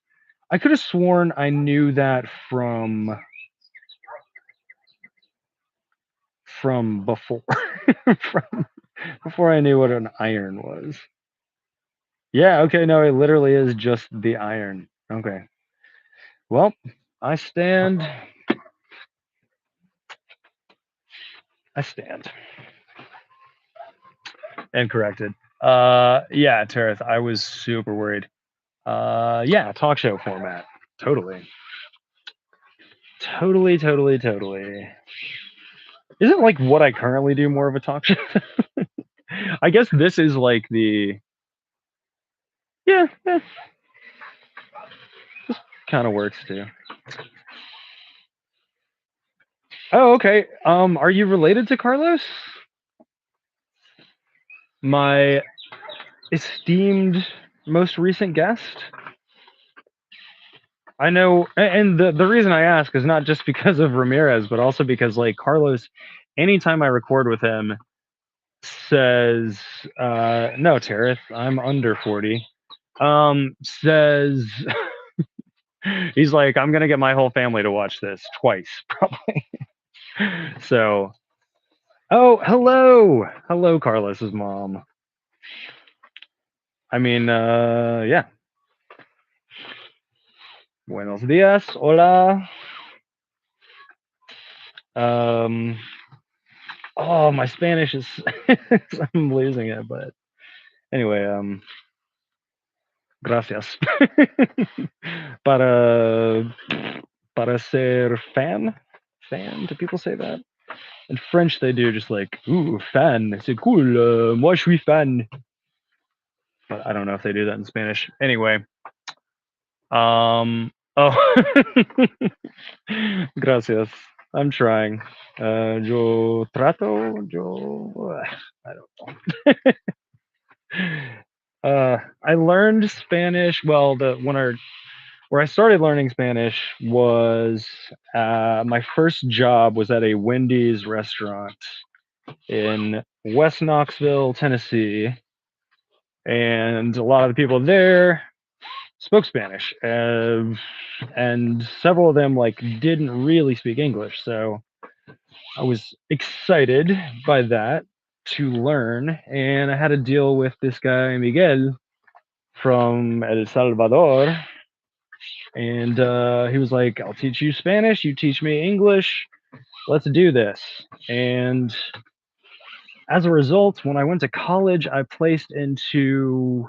I could have sworn I knew that from before, from before I knew what an iron was. Yeah, okay, no, it literally is just the iron. Okay. Well, I stand. And corrected. Yeah, Tareth, I was super worried. Yeah, talk show format. Totally. Totally. Isn't like what I currently do more of a talk show? I guess this is like the yeah, kind of works too. Oh, okay. Are you related to Carlos? My esteemed most recent guest? I know, and the reason I ask is not just because of Ramirez, but also because like Carlos, anytime I record with him, says, no, Tareth, I'm under 40. Says he's like, I'm gonna get my whole family to watch this twice, probably. So, oh, hello, Carlos's mom. I mean, yeah. Buenos días, hola. Oh, my Spanish is I'm losing it, but anyway, gracias. para para ser fan. Do people say that? In French, they do just like, ooh, fan. C'est cool. Moi, je suis fan. But I don't know if they do that in Spanish. Anyway, oh, gracias. I'm trying. Yo trato, I don't know. I learned Spanish. Well, where I started learning Spanish was my first job was at a Wendy's restaurant in West Knoxville, Tennessee, and a lot of the people there spoke Spanish, and several of them like didn't really speak English. So I was excited by that to learn, and I had to deal with this guy Miguel from El Salvador, and he was like, "I'll teach you Spanish, you teach me English. Let's do this." And as a result, when I went to college, I placed into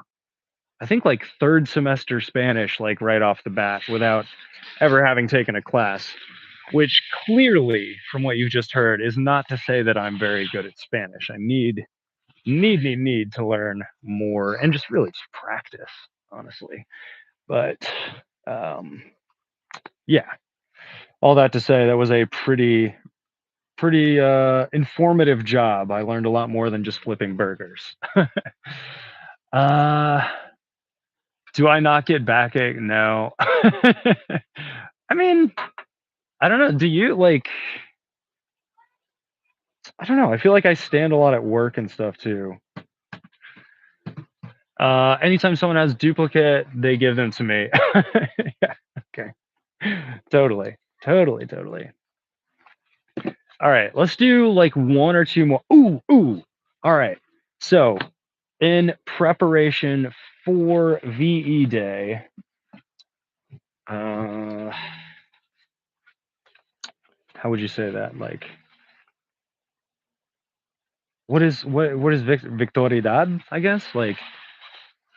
I think like third semester Spanish, like right off the bat, without ever having taken a class. Which clearly, from what you just heard, is not to say that I'm very good at Spanish. I need to learn more and just really just practice, honestly. But um, yeah, all that to say, that was a pretty informative job. I learned a lot more than just flipping burgers. uh, do I not get backache? No. I mean, I don't know. Do you like? I don't know. I feel like I stand a lot at work and stuff too. Anytime someone has duplicate, they give them to me. Yeah, okay. Totally. All right, let's do like one or two more. Ooh. All right. So, in preparation for VE Day, how would you say that? Like, what is Victoridad? I guess like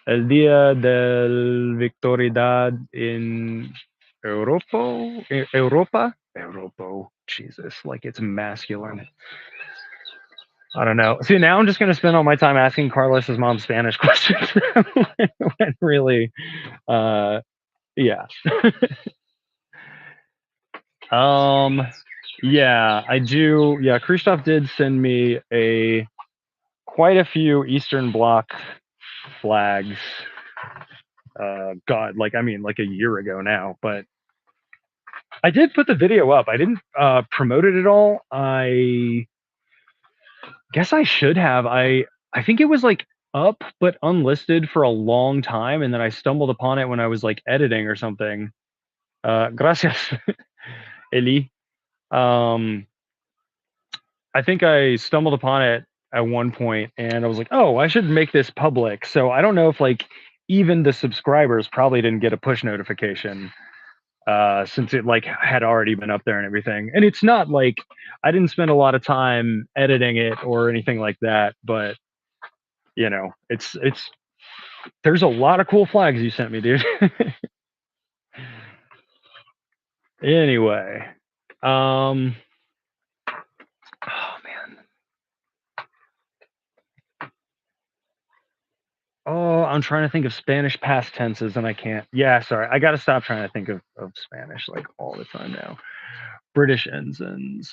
El Día del Victoridad in Europa. Jesus, like it's masculine. I don't know. See, now I'm just gonna spend all my time asking Carlos's mom Spanish questions when really, yeah. Um, yeah, I do. Yeah, Krzysztof did send me quite a few Eastern Bloc flags. God, like I mean, like a year ago now, but I did put the video up. I didn't promote it at all. I guess I should have. I think it was like up but unlisted for a long time, and then I stumbled upon it when I was like editing or something. Gracias, Eli. Um, I think I stumbled upon it at one point, and I was like, "Oh, I should make this public." So I don't know if like even the subscribers probably didn't get a push notification since it like had already been up there and everything. And it's not like I didn't spend a lot of time editing it or anything like that, but you know, it's There's a lot of cool flags you sent me, dude. Anyway, oh man. Oh, I'm trying to think of Spanish past tenses and I can't. Yeah, sorry. I got to stop trying to think of Spanish like all the time now. British ensigns.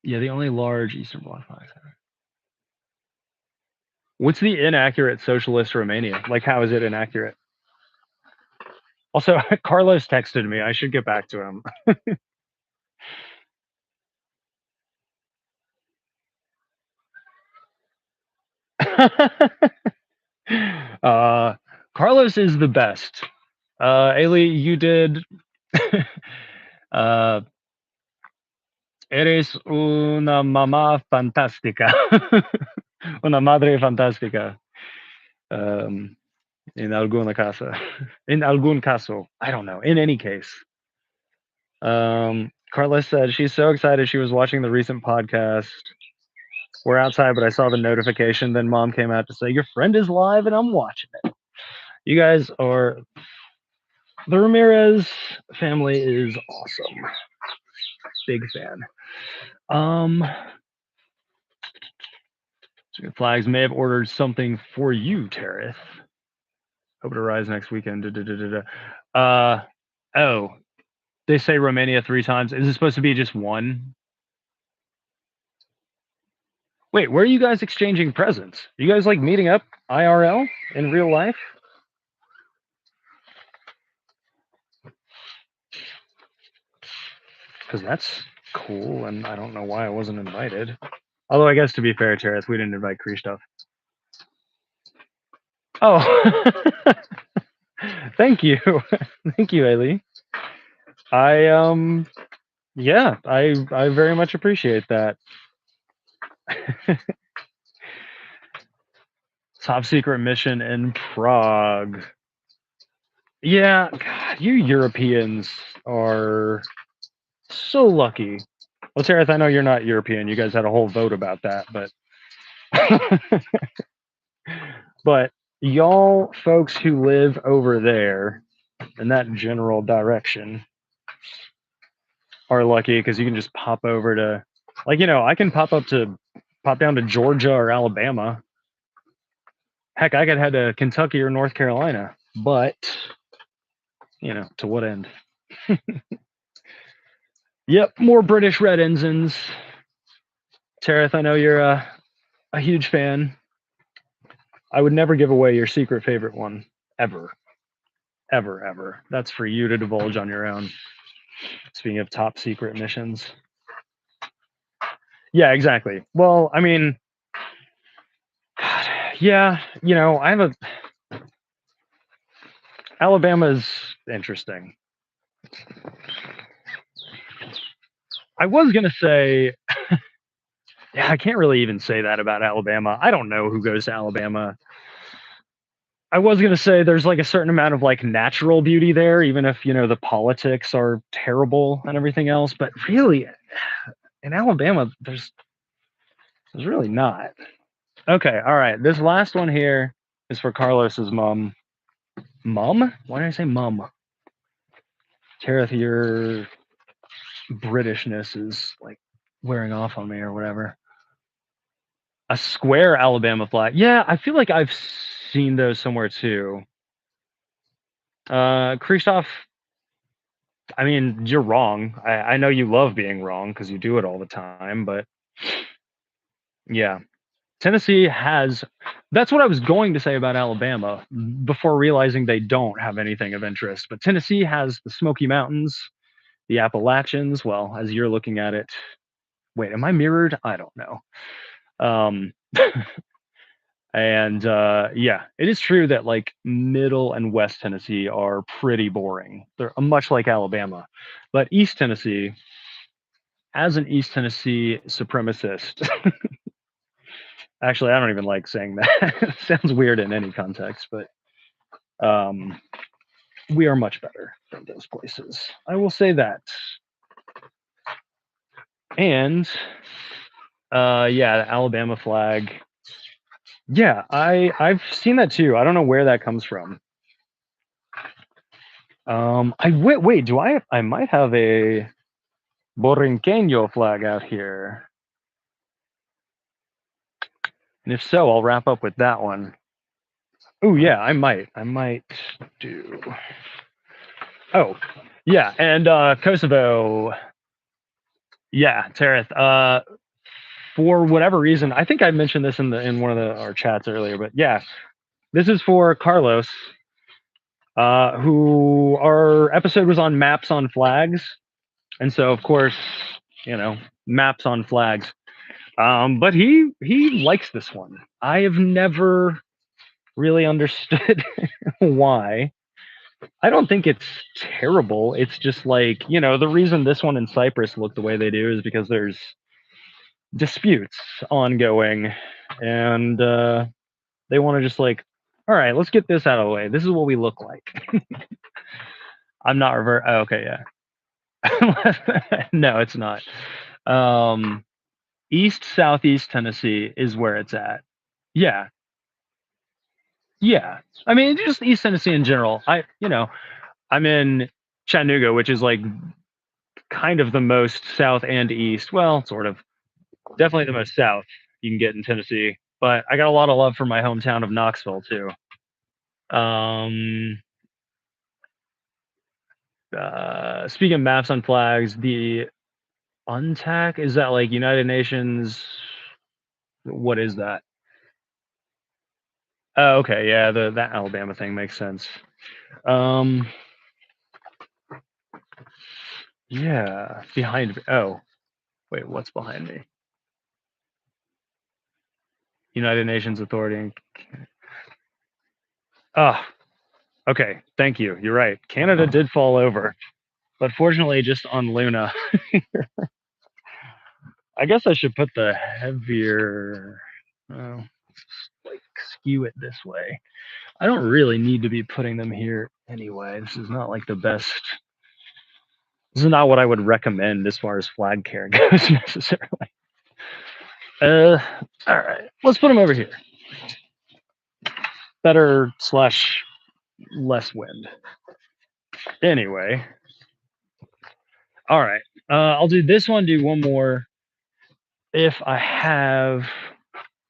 Yeah, the only large Eastern Bloc flags. What's the inaccurate socialist Romania? Like, how is it inaccurate? Also, Carlos texted me. I should get back to him. Carlos is the best. Ailey, you did. uh, Eres una mamá fantástica. Una madre fantástica. In alguna casa. In algún caso. I don't know. In any case. Carlos said she's so excited she was watching the recent podcast. We're outside, but I saw the notification. Then mom came out to say, your friend is live and I'm watching it. You guys are. The Ramirez family is awesome. Big fan. Flags may have ordered something for you, Tareth. Hope it arrives next weekend. Oh, they say Romania 3 times. Is it supposed to be just one? Wait, where are you guys exchanging presents? You guys like meeting up IRL in real life? Because that's cool, and I don't know why I wasn't invited. Although I guess to be fair, Terrace, we didn't invite Krzysztof. Oh, thank you, thank you, Ailey. Yeah, I very much appreciate that. Top secret mission in Prague. Yeah, God, you Europeans are so lucky. Well, Tareth, I know you're not European. You guys had a whole vote about that, but y'all folks who live over there in that general direction are lucky because you can just pop over to, like, I can pop down to Georgia or Alabama. Heck, I could head to Kentucky or North Carolina, but to what end? Yep, more British red ensigns. Tareth, I know you're a huge fan. I would never give away your secret favorite one, ever. Ever, ever. That's for you to divulge on your own. Speaking of top secret missions. Yeah, exactly. Well, I mean, God, yeah, I have Alabama's interesting. I was going to say, yeah, I can't really even say that about Alabama. I don't know who goes to Alabama. I was going to say there's like a certain amount of like natural beauty there, even if, the politics are terrible and everything else. But really, in Alabama, there's really not. Okay, all right. This last one here is for Carlos's mom. Mom? Why did I say mom? Tareth, your Britishness is like wearing off on me or whatever. A square Alabama flag. Yeah, I feel like I've seen those somewhere too. Krzysztof, I mean, you're wrong. I know you love being wrong because you do it all the time, but yeah. Tennessee has, that's what I was going to say about Alabama before realizing they don't have anything of interest. But Tennessee has the Smoky Mountains, the Appalachians. Well, as you're looking at it, wait, am I mirrored? I don't know. And yeah, it is true that like Middle and West Tennessee are pretty boring. They're much like Alabama, but East Tennessee, as an East Tennessee supremacist, actually, I don't even like saying that. It sounds weird in any context, but we are much better than those places. I will say that. And yeah, the Alabama flag. Yeah, I've seen that too. I don't know where that comes from. Wait, do I might have a Borinqueño flag out here. And if so, I'll wrap up with that one. Oh yeah, I might do. Oh, yeah, and Kosovo. Yeah, Tareth. For whatever reason, I think I mentioned this in one of our chats earlier, but yeah, this is for Carlos, who our episode was on maps on flags, and so of course, you know, maps on flags. But he likes this one. I have never really understood why. I don't think it's terrible. It's just like, the reason this one in Cyprus look the way they do is because there's disputes ongoing, and they want to just like, all right, let's get this out of the way. This is what we look like. I'm not revert. Oh, okay, yeah. No, it's not. Um, East Southeast Tennessee is where it's at. Yeah, yeah. I mean, just East Tennessee in general. I'm in Chattanooga, which is like kind of the most south and east. Well, sort of. Definitely the most south you can get in Tennessee. But I got a lot of love for my hometown of Knoxville too. Um, Speaking of maps on flags, the UNTAC, is that like United Nations? What is that? Oh, okay, yeah, that Alabama thing makes sense. Um, yeah, behind me. Oh, wait, what's behind me? United Nations Authority. Ah, okay, thank you. You're right. Canada did fall over, but fortunately, just on Luna. I guess I should put the heavier, oh, like skew it this way. I don't really need to be putting them here anyway. This is not like the best. This is not what I would recommend as far as flag care goes necessarily. Uh, all right, let's put them over here. Better slash less wind. Anyway, all right. I'll do this one. Do one more. If I have,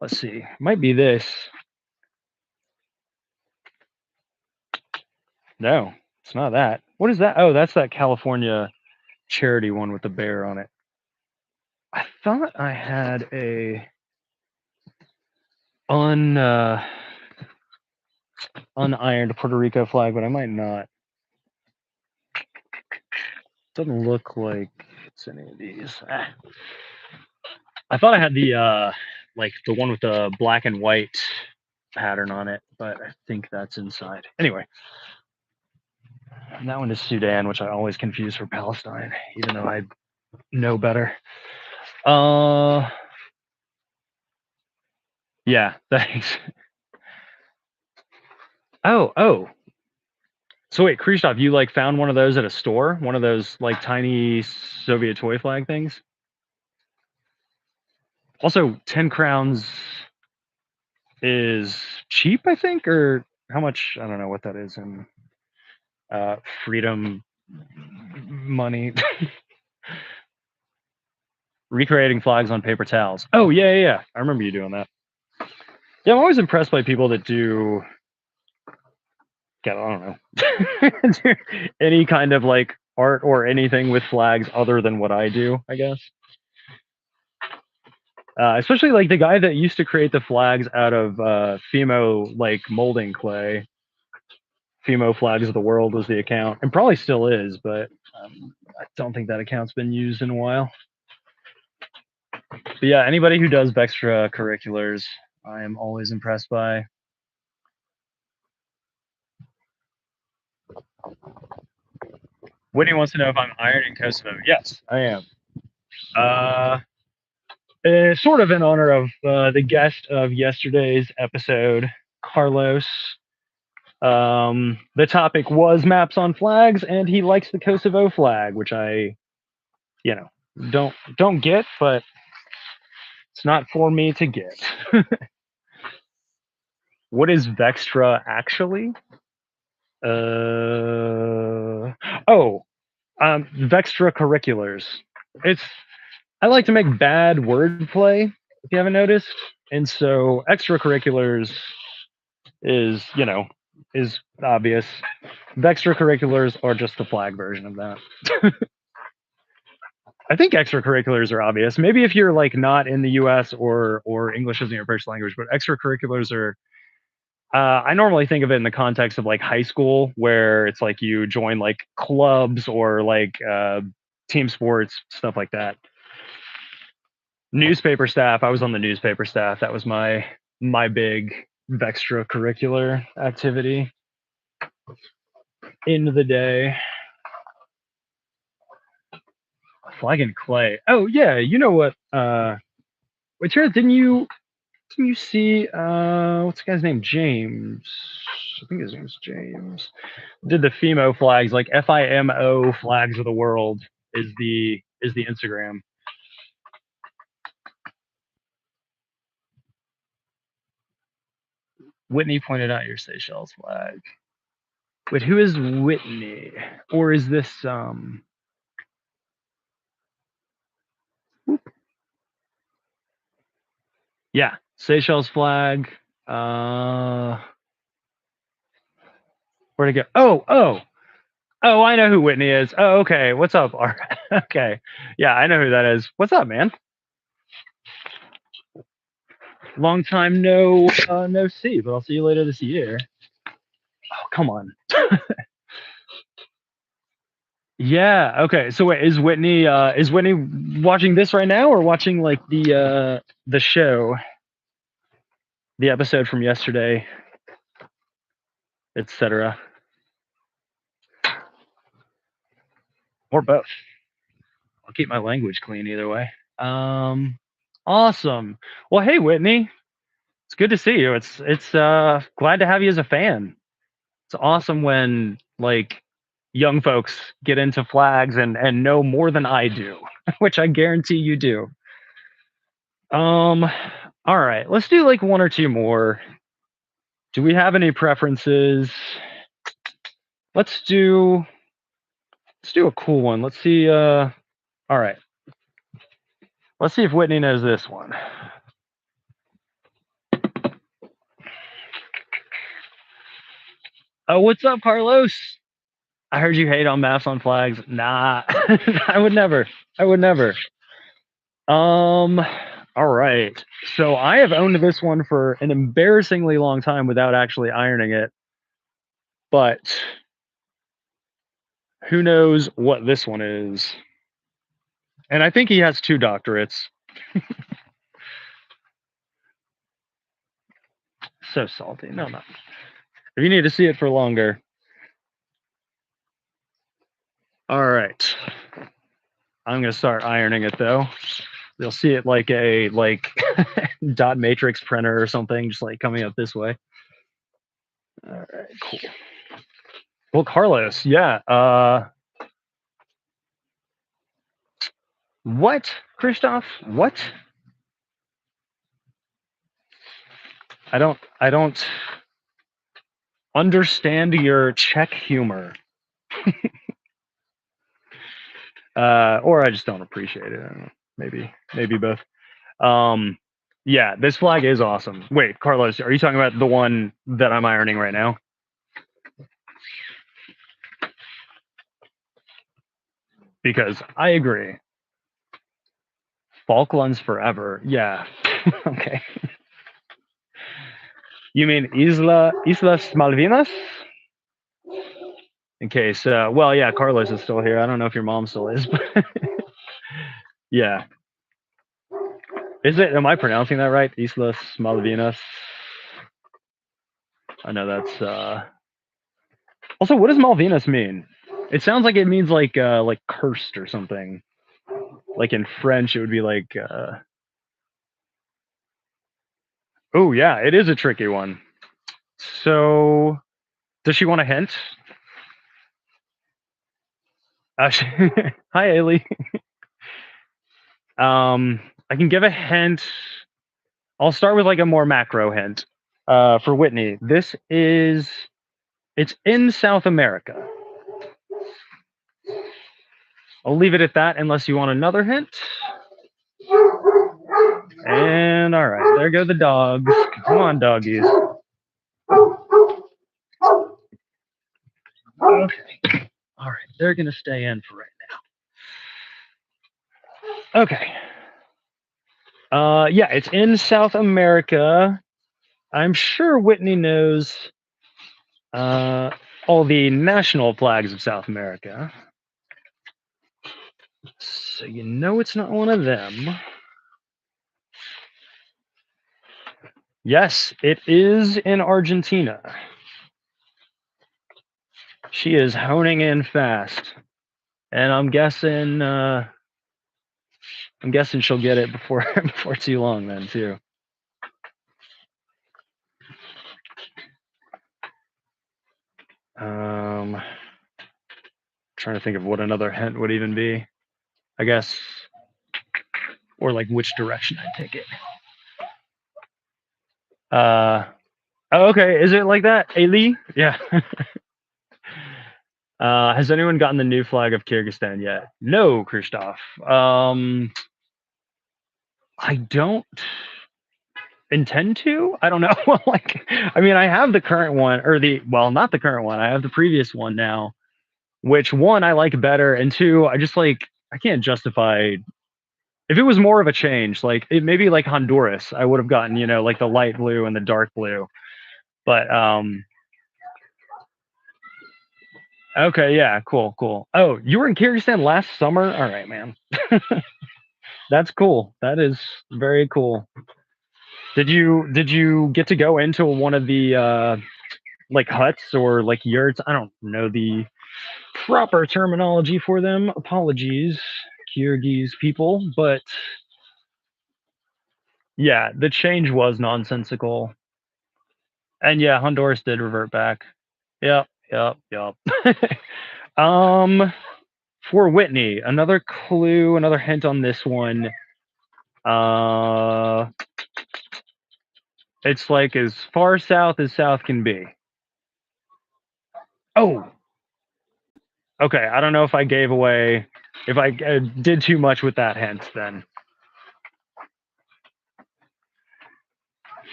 let's see, might be this. No, it's not that. What is that? Oh, that's that California charity one with the bear on it. I thought I had a un unironed Puerto Rico flag, but I might not. Doesn't look like it's any of these. I thought I had the like the one with the black and white pattern on it, but I think that's inside. Anyway, that one is Sudan, which I always confuse for Palestine, even though I know better. Yeah, thanks. Oh. So wait, Krzysztof, you like found one of those at a store? One of those like tiny Soviet toy flag things? Also, 10 crowns is cheap, I think, or how much? I don't know what that is in freedom money. Recreating flags on paper towels. Oh, yeah. I remember you doing that. Yeah, I'm always impressed by people that do, I don't know, do any kind of like art or anything with flags other than what I do, I guess. Especially like the guy that used to create the flags out of Fimo like molding clay. Fimo Flags of the World was the account, and probably still is, but I don't think that account's been used in a while. But yeah, anybody who does extracurriculars, I am always impressed by. Whitney wants to know if I'm ironing Kosovo. Yes, I am. Sort of in honor of the guest of yesterday's episode, Carlos. The topic was maps on flags, and he likes the Kosovo flag, which I, don't get, but it's not for me to get. What is Vextra actually? Uh oh, Vextra curriculars. It's I like to make bad wordplay, if you haven't noticed. And so extracurriculars is, is obvious. Extracurriculars are just the flag version of that. I think extracurriculars are obvious. Maybe if you're like not in the US or English isn't your first language, but extracurriculars are I normally think of it in the context of like high school where it's like you join like clubs or like team sports, stuff like that. Newspaper staff. I was on the newspaper staff. That was my big extracurricular activity in the day. Flag and clay. Oh yeah, you know what? Wait, Jared, didn't you see what's the guy's name? James. I think his name's James. Did the FIMO flags, like FIMO flags of the world is the Instagram. Whitney pointed out your Seychelles flag. Wait, who is Whitney? Or is this yeah, Seychelles flag. Where'd it go? Oh, I know who Whitney is. Oh, okay. What's up? All right. Okay. Yeah, I know who that is. What's up, man? Long time no see, but I'll see you later this year. Oh, come on. Yeah. Okay. So wait, is Whitney watching this right now or watching like the show, the episode from yesterday, etc. Or both? I'll keep my language clean either way. Awesome. Well, hey Whitney, it's good to see you. It's glad to have you as a fan. It's awesome when like young folks get into flags and know more than I do, which I guarantee you do. Um, all right, let's do like one or two more. Do we have any preferences? Let's do a cool one. Let's see. All right. Let's see if Whitney knows this one. Oh, what's up, Carlos? I heard you hate on maps on flags. Nah, I would never. I would never. All right. So I have owned this one for an embarrassingly long time without actually ironing it. But who knows what this one is? And I think he has 2 doctorates. So salty. No. If you need to see it for longer. All right. I'm gonna start ironing it though. You'll see it like a dot matrix printer or something, just like coming up this way. All right, cool. Well, Carlos, yeah. What, Christoph? What? I don't understand your Czech humor. Or I just don't appreciate it. I don't know. Maybe both. Yeah, this flag is awesome. Wait, Carlos, are you talking about the one that I'm ironing right now? Because I agree. Falklands forever. Yeah. Okay. You mean Islas Malvinas? In case, well, yeah, Carlos is still here. I don't know if your mom still is, but yeah. Is it? Am I pronouncing that right? Islas Malvinas. I know that's. Also, what does Malvinas mean? It sounds like it means like cursed or something. Like in French, it would be like. Oh yeah, it is a tricky one. So, does she want a hint? Hi, Ailey. I can give a hint. I'll start with like a more macro hint. For Whitney, it's in South America. I'll leave it at that unless you want another hint. And all right, there go the dogs. Come on, doggies. Okay. All right, they're gonna stay in for right now. Okay. Yeah, it's in South America. I'm sure Whitney knows all the national flags of South America. So you know it's not one of them. Yes, it is in Argentina. She is honing in fast. And I'm guessing she'll get it before before too long then too. Trying to think of what another hint would even be. I guess, or like which direction I'd take it. Oh, okay, is it like that? Ali? Yeah. Has anyone gotten the new flag of Kyrgyzstan yet? No, Christoph. I don't intend to. I don't know. Like, I mean, I have the current one, or not the current one. I have the previous one now, which one I like better, and two, I can't justify. If it was more of a change, like it maybe like Honduras, I would have gotten, like the light blue and the dark blue. But okay, yeah, cool. Oh, you were in Kyrgyzstan last summer? All right, man. That's cool. That is very cool. Did you get to go into one of the like huts or like yurts? I don't know the proper terminology for them. Apologies, Kyrgyz people, but yeah, the change was nonsensical. And yeah, Honduras did revert back. Yep. For Whitney, another clue, another hint on this one. It's like as far south as south can be. Oh, okay. I don't know if I gave away, if I did too much with that hint then.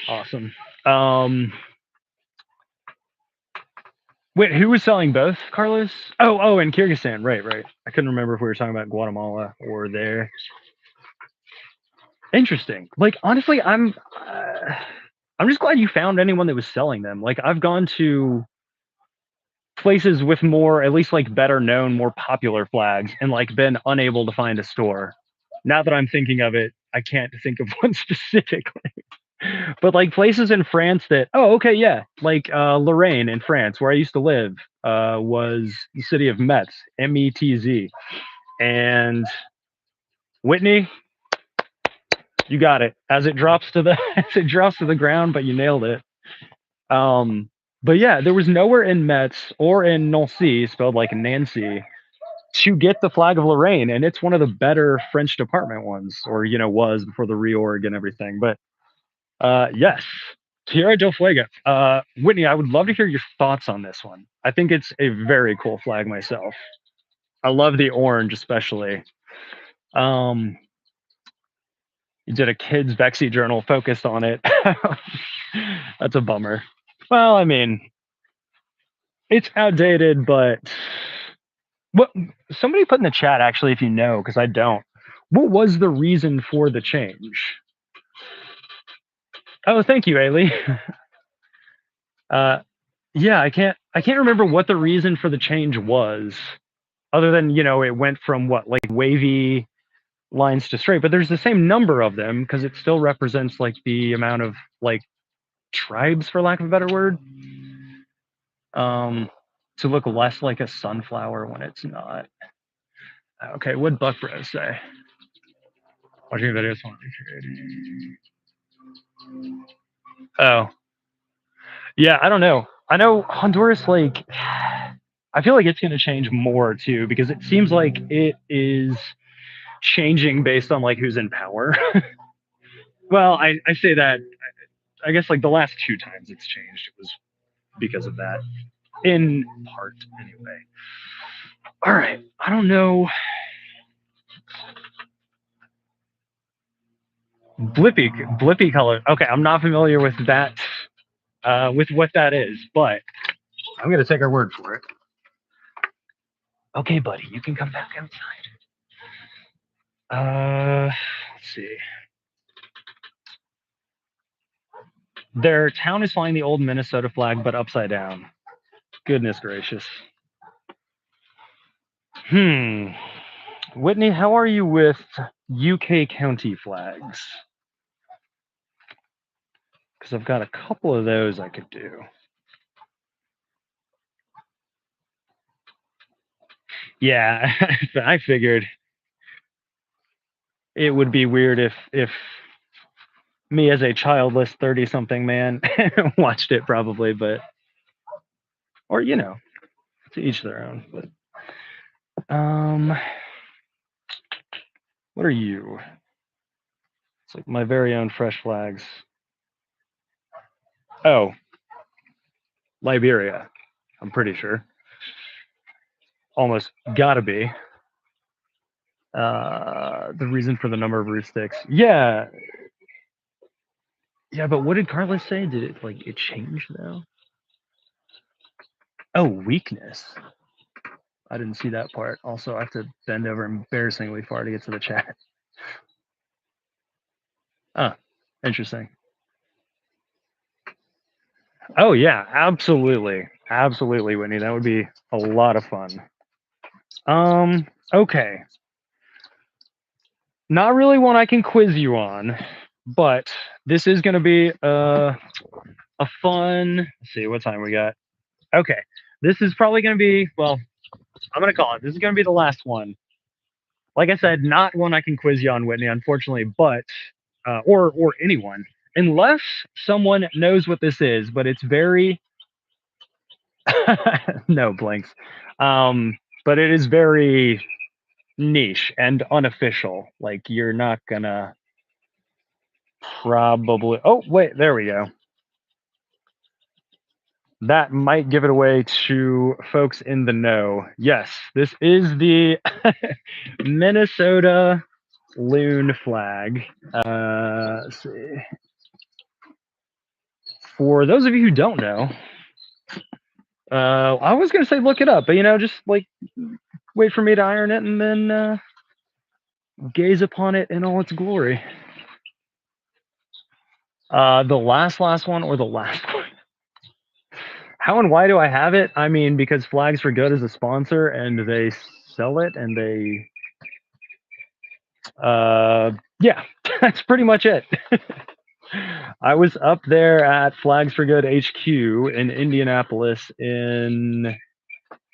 Awesome. Wait, who was selling both, Carlos? Oh, in Kyrgyzstan. Right. I couldn't remember if we were talking about Guatemala or there. Interesting. Like, honestly, I'm just glad you found anyone that was selling them. Like, I've gone to places with more, at least like better known, more popular flags, and like been unable to find a store. Now that I'm thinking of it, I can't think of one specifically. But like places in France that, oh, okay, yeah, like Lorraine in France, where I used to live, was the city of Metz, Metz, and Whitney, you got it. As it drops to the ground, but you nailed it. But yeah, there was nowhere in Metz or in Nancy, spelled like Nancy, to get the flag of Lorraine, and it's one of the better French department ones, or was before the reorg and everything. But yes, Tierra del Fuego. Whitney, I would love to hear your thoughts on this one. I think it's a very cool flag myself. I love the orange, especially. You did a kids Vexy journal focused on it. That's a bummer. Well, I mean, it's outdated, but what somebody put in the chat actually, if you know, because I don't. What was the reason for the change? Oh, thank you, Ailey. Yeah, I can't remember what the reason for the change was, other than it went from what, like wavy lines to straight, but there's the same number of them because it still represents like the amount of like tribes, for lack of a better word, to look less like a sunflower when it's not. Okay, what'd Buck Bros say? Watching videos. Oh, yeah, I don't know. I know Honduras, like, I feel like it's going to change more too, because it seems like it is changing based on like who's in power. Well, I say that I guess like the last 2 times it's changed, it was because of that, in part anyway. All right, I don't know. Blippy color. Okay, I'm not familiar with that, with what that is, but I'm gonna take our word for it. Okay, buddy, you can come back outside. Let's see. Their town is flying the old Minnesota flag, but upside down. Goodness gracious. Whitney, how are you with UK county flags? Because I've got a couple of those I could do. Yeah, I figured it would be weird if me as a childless 30-something man watched it probably, but or you know, to each their own. But what are you? It's like my very own fresh flags. Oh, Liberia. I'm pretty sure. Almost gotta be. The reason for the number of root sticks. Yeah. Yeah, but what did Carlos say? Did it like it change though? Oh, weakness. I didn't see that part. Also, I have to bend over embarrassingly far to get to the chat. Ah, interesting. Oh yeah, absolutely. Absolutely, Whitney. That would be a lot of fun. Okay. Not really one I can quiz you on, but this is gonna be a fun, let's see what time we got. Okay. This is probably gonna be, well, I'm gonna call it. This is gonna be the last one. Like I said, not one I can quiz you on, Whitney, unfortunately, but or anyone, unless someone knows what this is. But it's very no blanks, but it is very niche and unofficial. Like you're not gonna probably. Oh wait, there we go. That might give it away to folks in the know. Yes, this is the Minnesota loon flag. Let's see. For those of you who don't know, I was gonna say look it up, but just like wait for me to iron it and then gaze upon it in all its glory. The last one or the last one? How and why do I have it? I mean, because Flags for Good is a sponsor and they sell it and they yeah, that's pretty much it. I was up there at Flags for Good HQ in Indianapolis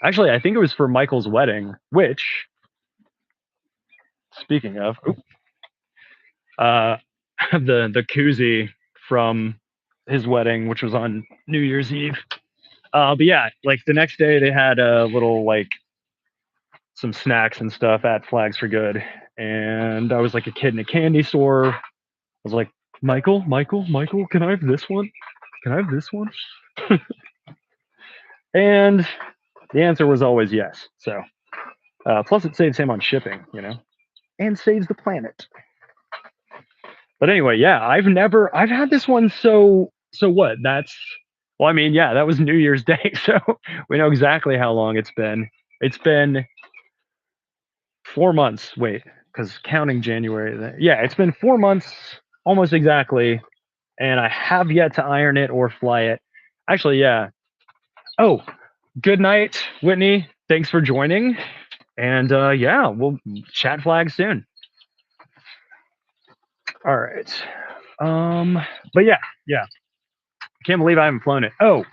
actually, I think it was for Michael's wedding, which, speaking of, the koozie from his wedding, which was on New Year's Eve. But yeah, like the next day they had a little like some snacks and stuff at Flags for Good, and I was like a kid in a candy store. I was like, Michael, can I have this one? Can I have this one? And the answer was always yes. So, plus it saves him on shipping, and saves the planet. But anyway, yeah, I've had this one. So what? Well, I mean, yeah, that was New Year's Day. So we know exactly how long it's been. It's been 4 months. Wait, because counting January, yeah, it's been 4 months almost exactly. And I have yet to iron it or fly it. Actually, yeah. Oh, good night, Whitney. Thanks for joining. And yeah, we'll chat flags soon. All right. But yeah. Can't believe I haven't flown it. Oh,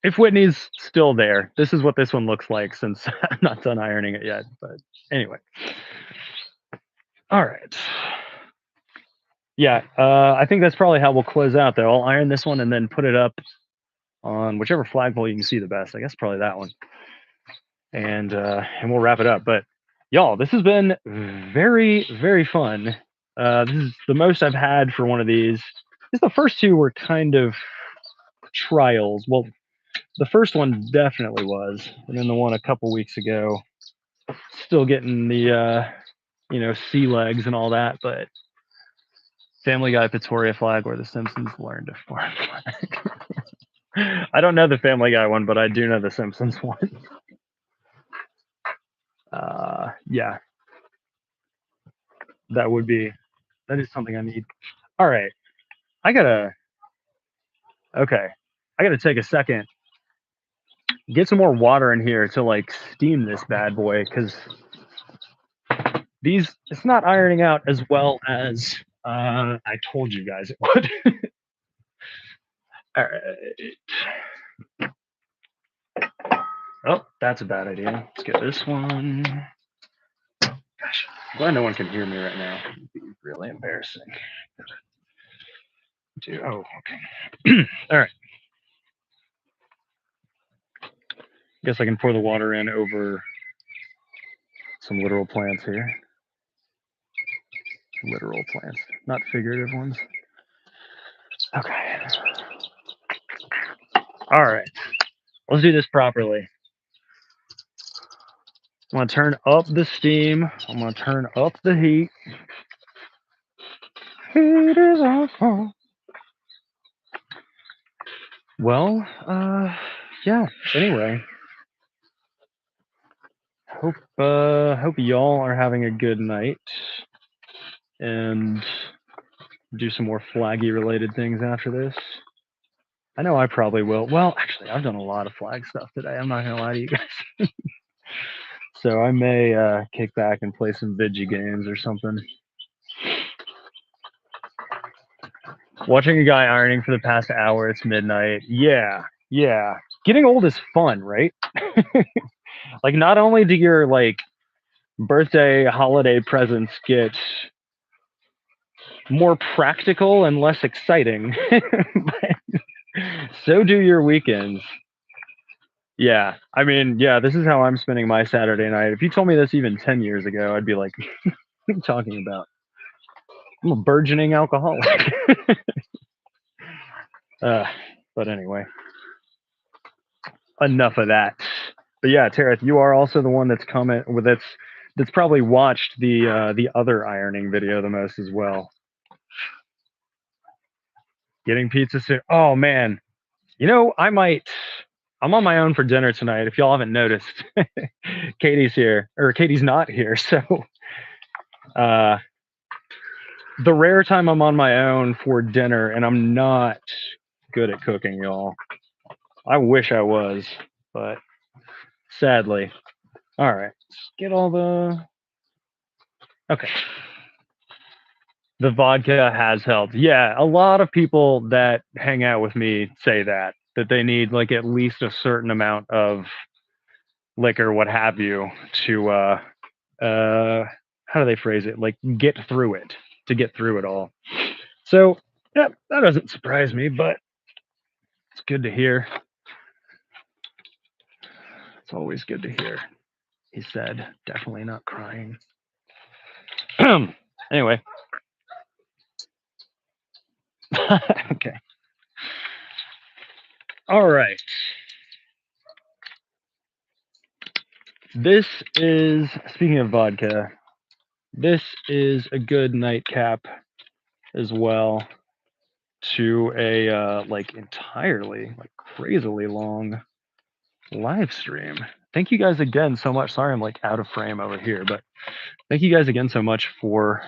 if Whitney's still there, this is what this one looks like since I'm not done ironing it yet. But anyway. All right. Yeah, I think that's probably how we'll close out though. I'll iron this one and then put it up on whichever flagpole you can see the best. I guess probably that one. And we'll wrap it up. But y'all, this has been very, very fun. This is the most I've had for one of these. The first two were kind of trials. Well, the first one definitely was, and then the one a couple weeks ago, still getting the sea legs and all that, but Family Guy Pretoria flag where the Simpsons learned to farm flag. I don't know the Family Guy one, but I do know the Simpsons one. Yeah, that is something I need. All right, I gotta take a second, get some more water in here to like steam this bad boy because it's not ironing out as well as I told you guys it would. All right. Oh, that's a bad idea. Let's get this one. Gosh, I'm glad no one can hear me right now. It'd be really embarrassing. Oh, okay. All right. Guess I can pour the water in over some literal plants here. Literal plants, not figurative ones. Okay. All right. Let's do this properly. I'm going to turn up the steam. I'm going to turn up the heat. Heat is awful. Well, yeah. Anyway, hope y'all are having a good night and do some more flaggy related things after this. I know I probably will. Well, actually, I've done a lot of flag stuff today. I'm not gonna lie to you guys. So I may kick back and play some Vigi games or something. Watching a guy ironing for the past hour, it's midnight. Yeah. Getting old is fun, right? Like, not only do your like birthday holiday presents get more practical and less exciting, but so do your weekends. Yeah, I mean, yeah, this is how I'm spending my Saturday night. If you told me this even 10 years ago, I'd be like, what are you talking about? I'm a burgeoning alcoholic. But anyway, enough of that. But yeah, Tareth, you are also the one that's that's probably watched the other ironing video the most as well. Getting pizza soon. Oh man, I'm on my own for dinner tonight. If y'all haven't noticed, Katie's here, or Katie's not here. So, the rare time I'm on my own for dinner, and I'm not good at cooking, y'all. I wish I was, but sadly. All right, let's get all the. Okay. The vodka has helped. Yeah, a lot of people that hang out with me say that they need like at least a certain amount of liquor, what have you, to how do they phrase it? Like get through it all. So yeah, that doesn't surprise me, but it's good to hear. It's always good to hear. He said, definitely not crying. Anyway. Okay. All right. This is, speaking of vodka, this is a good nightcap as well to a like entirely like crazily long live stream. Thank you guys again so much. Sorry I'm like out of frame over here, but thank you guys again so much for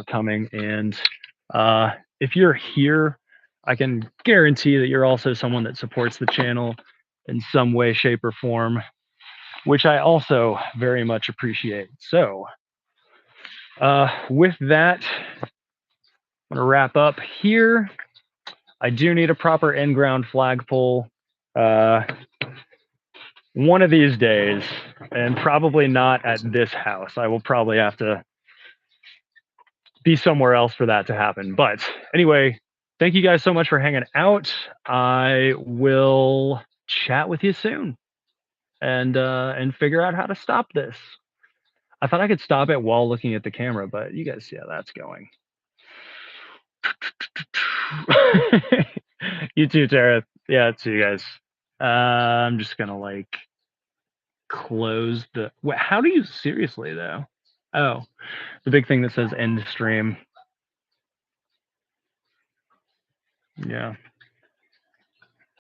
coming. And if you're here, I can guarantee that you're also someone that supports the channel in some way, shape, or form, which I also very much appreciate. So with that, I'm gonna wrap up here. I do need a proper in-ground flagpole one of these days, and probably not at this house. I will probably have to be somewhere else for that to happen. But anyway, thank you guys so much for hanging out. I will chat with you soon and figure out how to stop this. I thought I could stop it while looking at the camera, but you guys see how that's going. You too, Tara. Yeah, see you guys. I'm just gonna like close the. How do you seriously though? Oh, the big thing that says end stream. Yeah.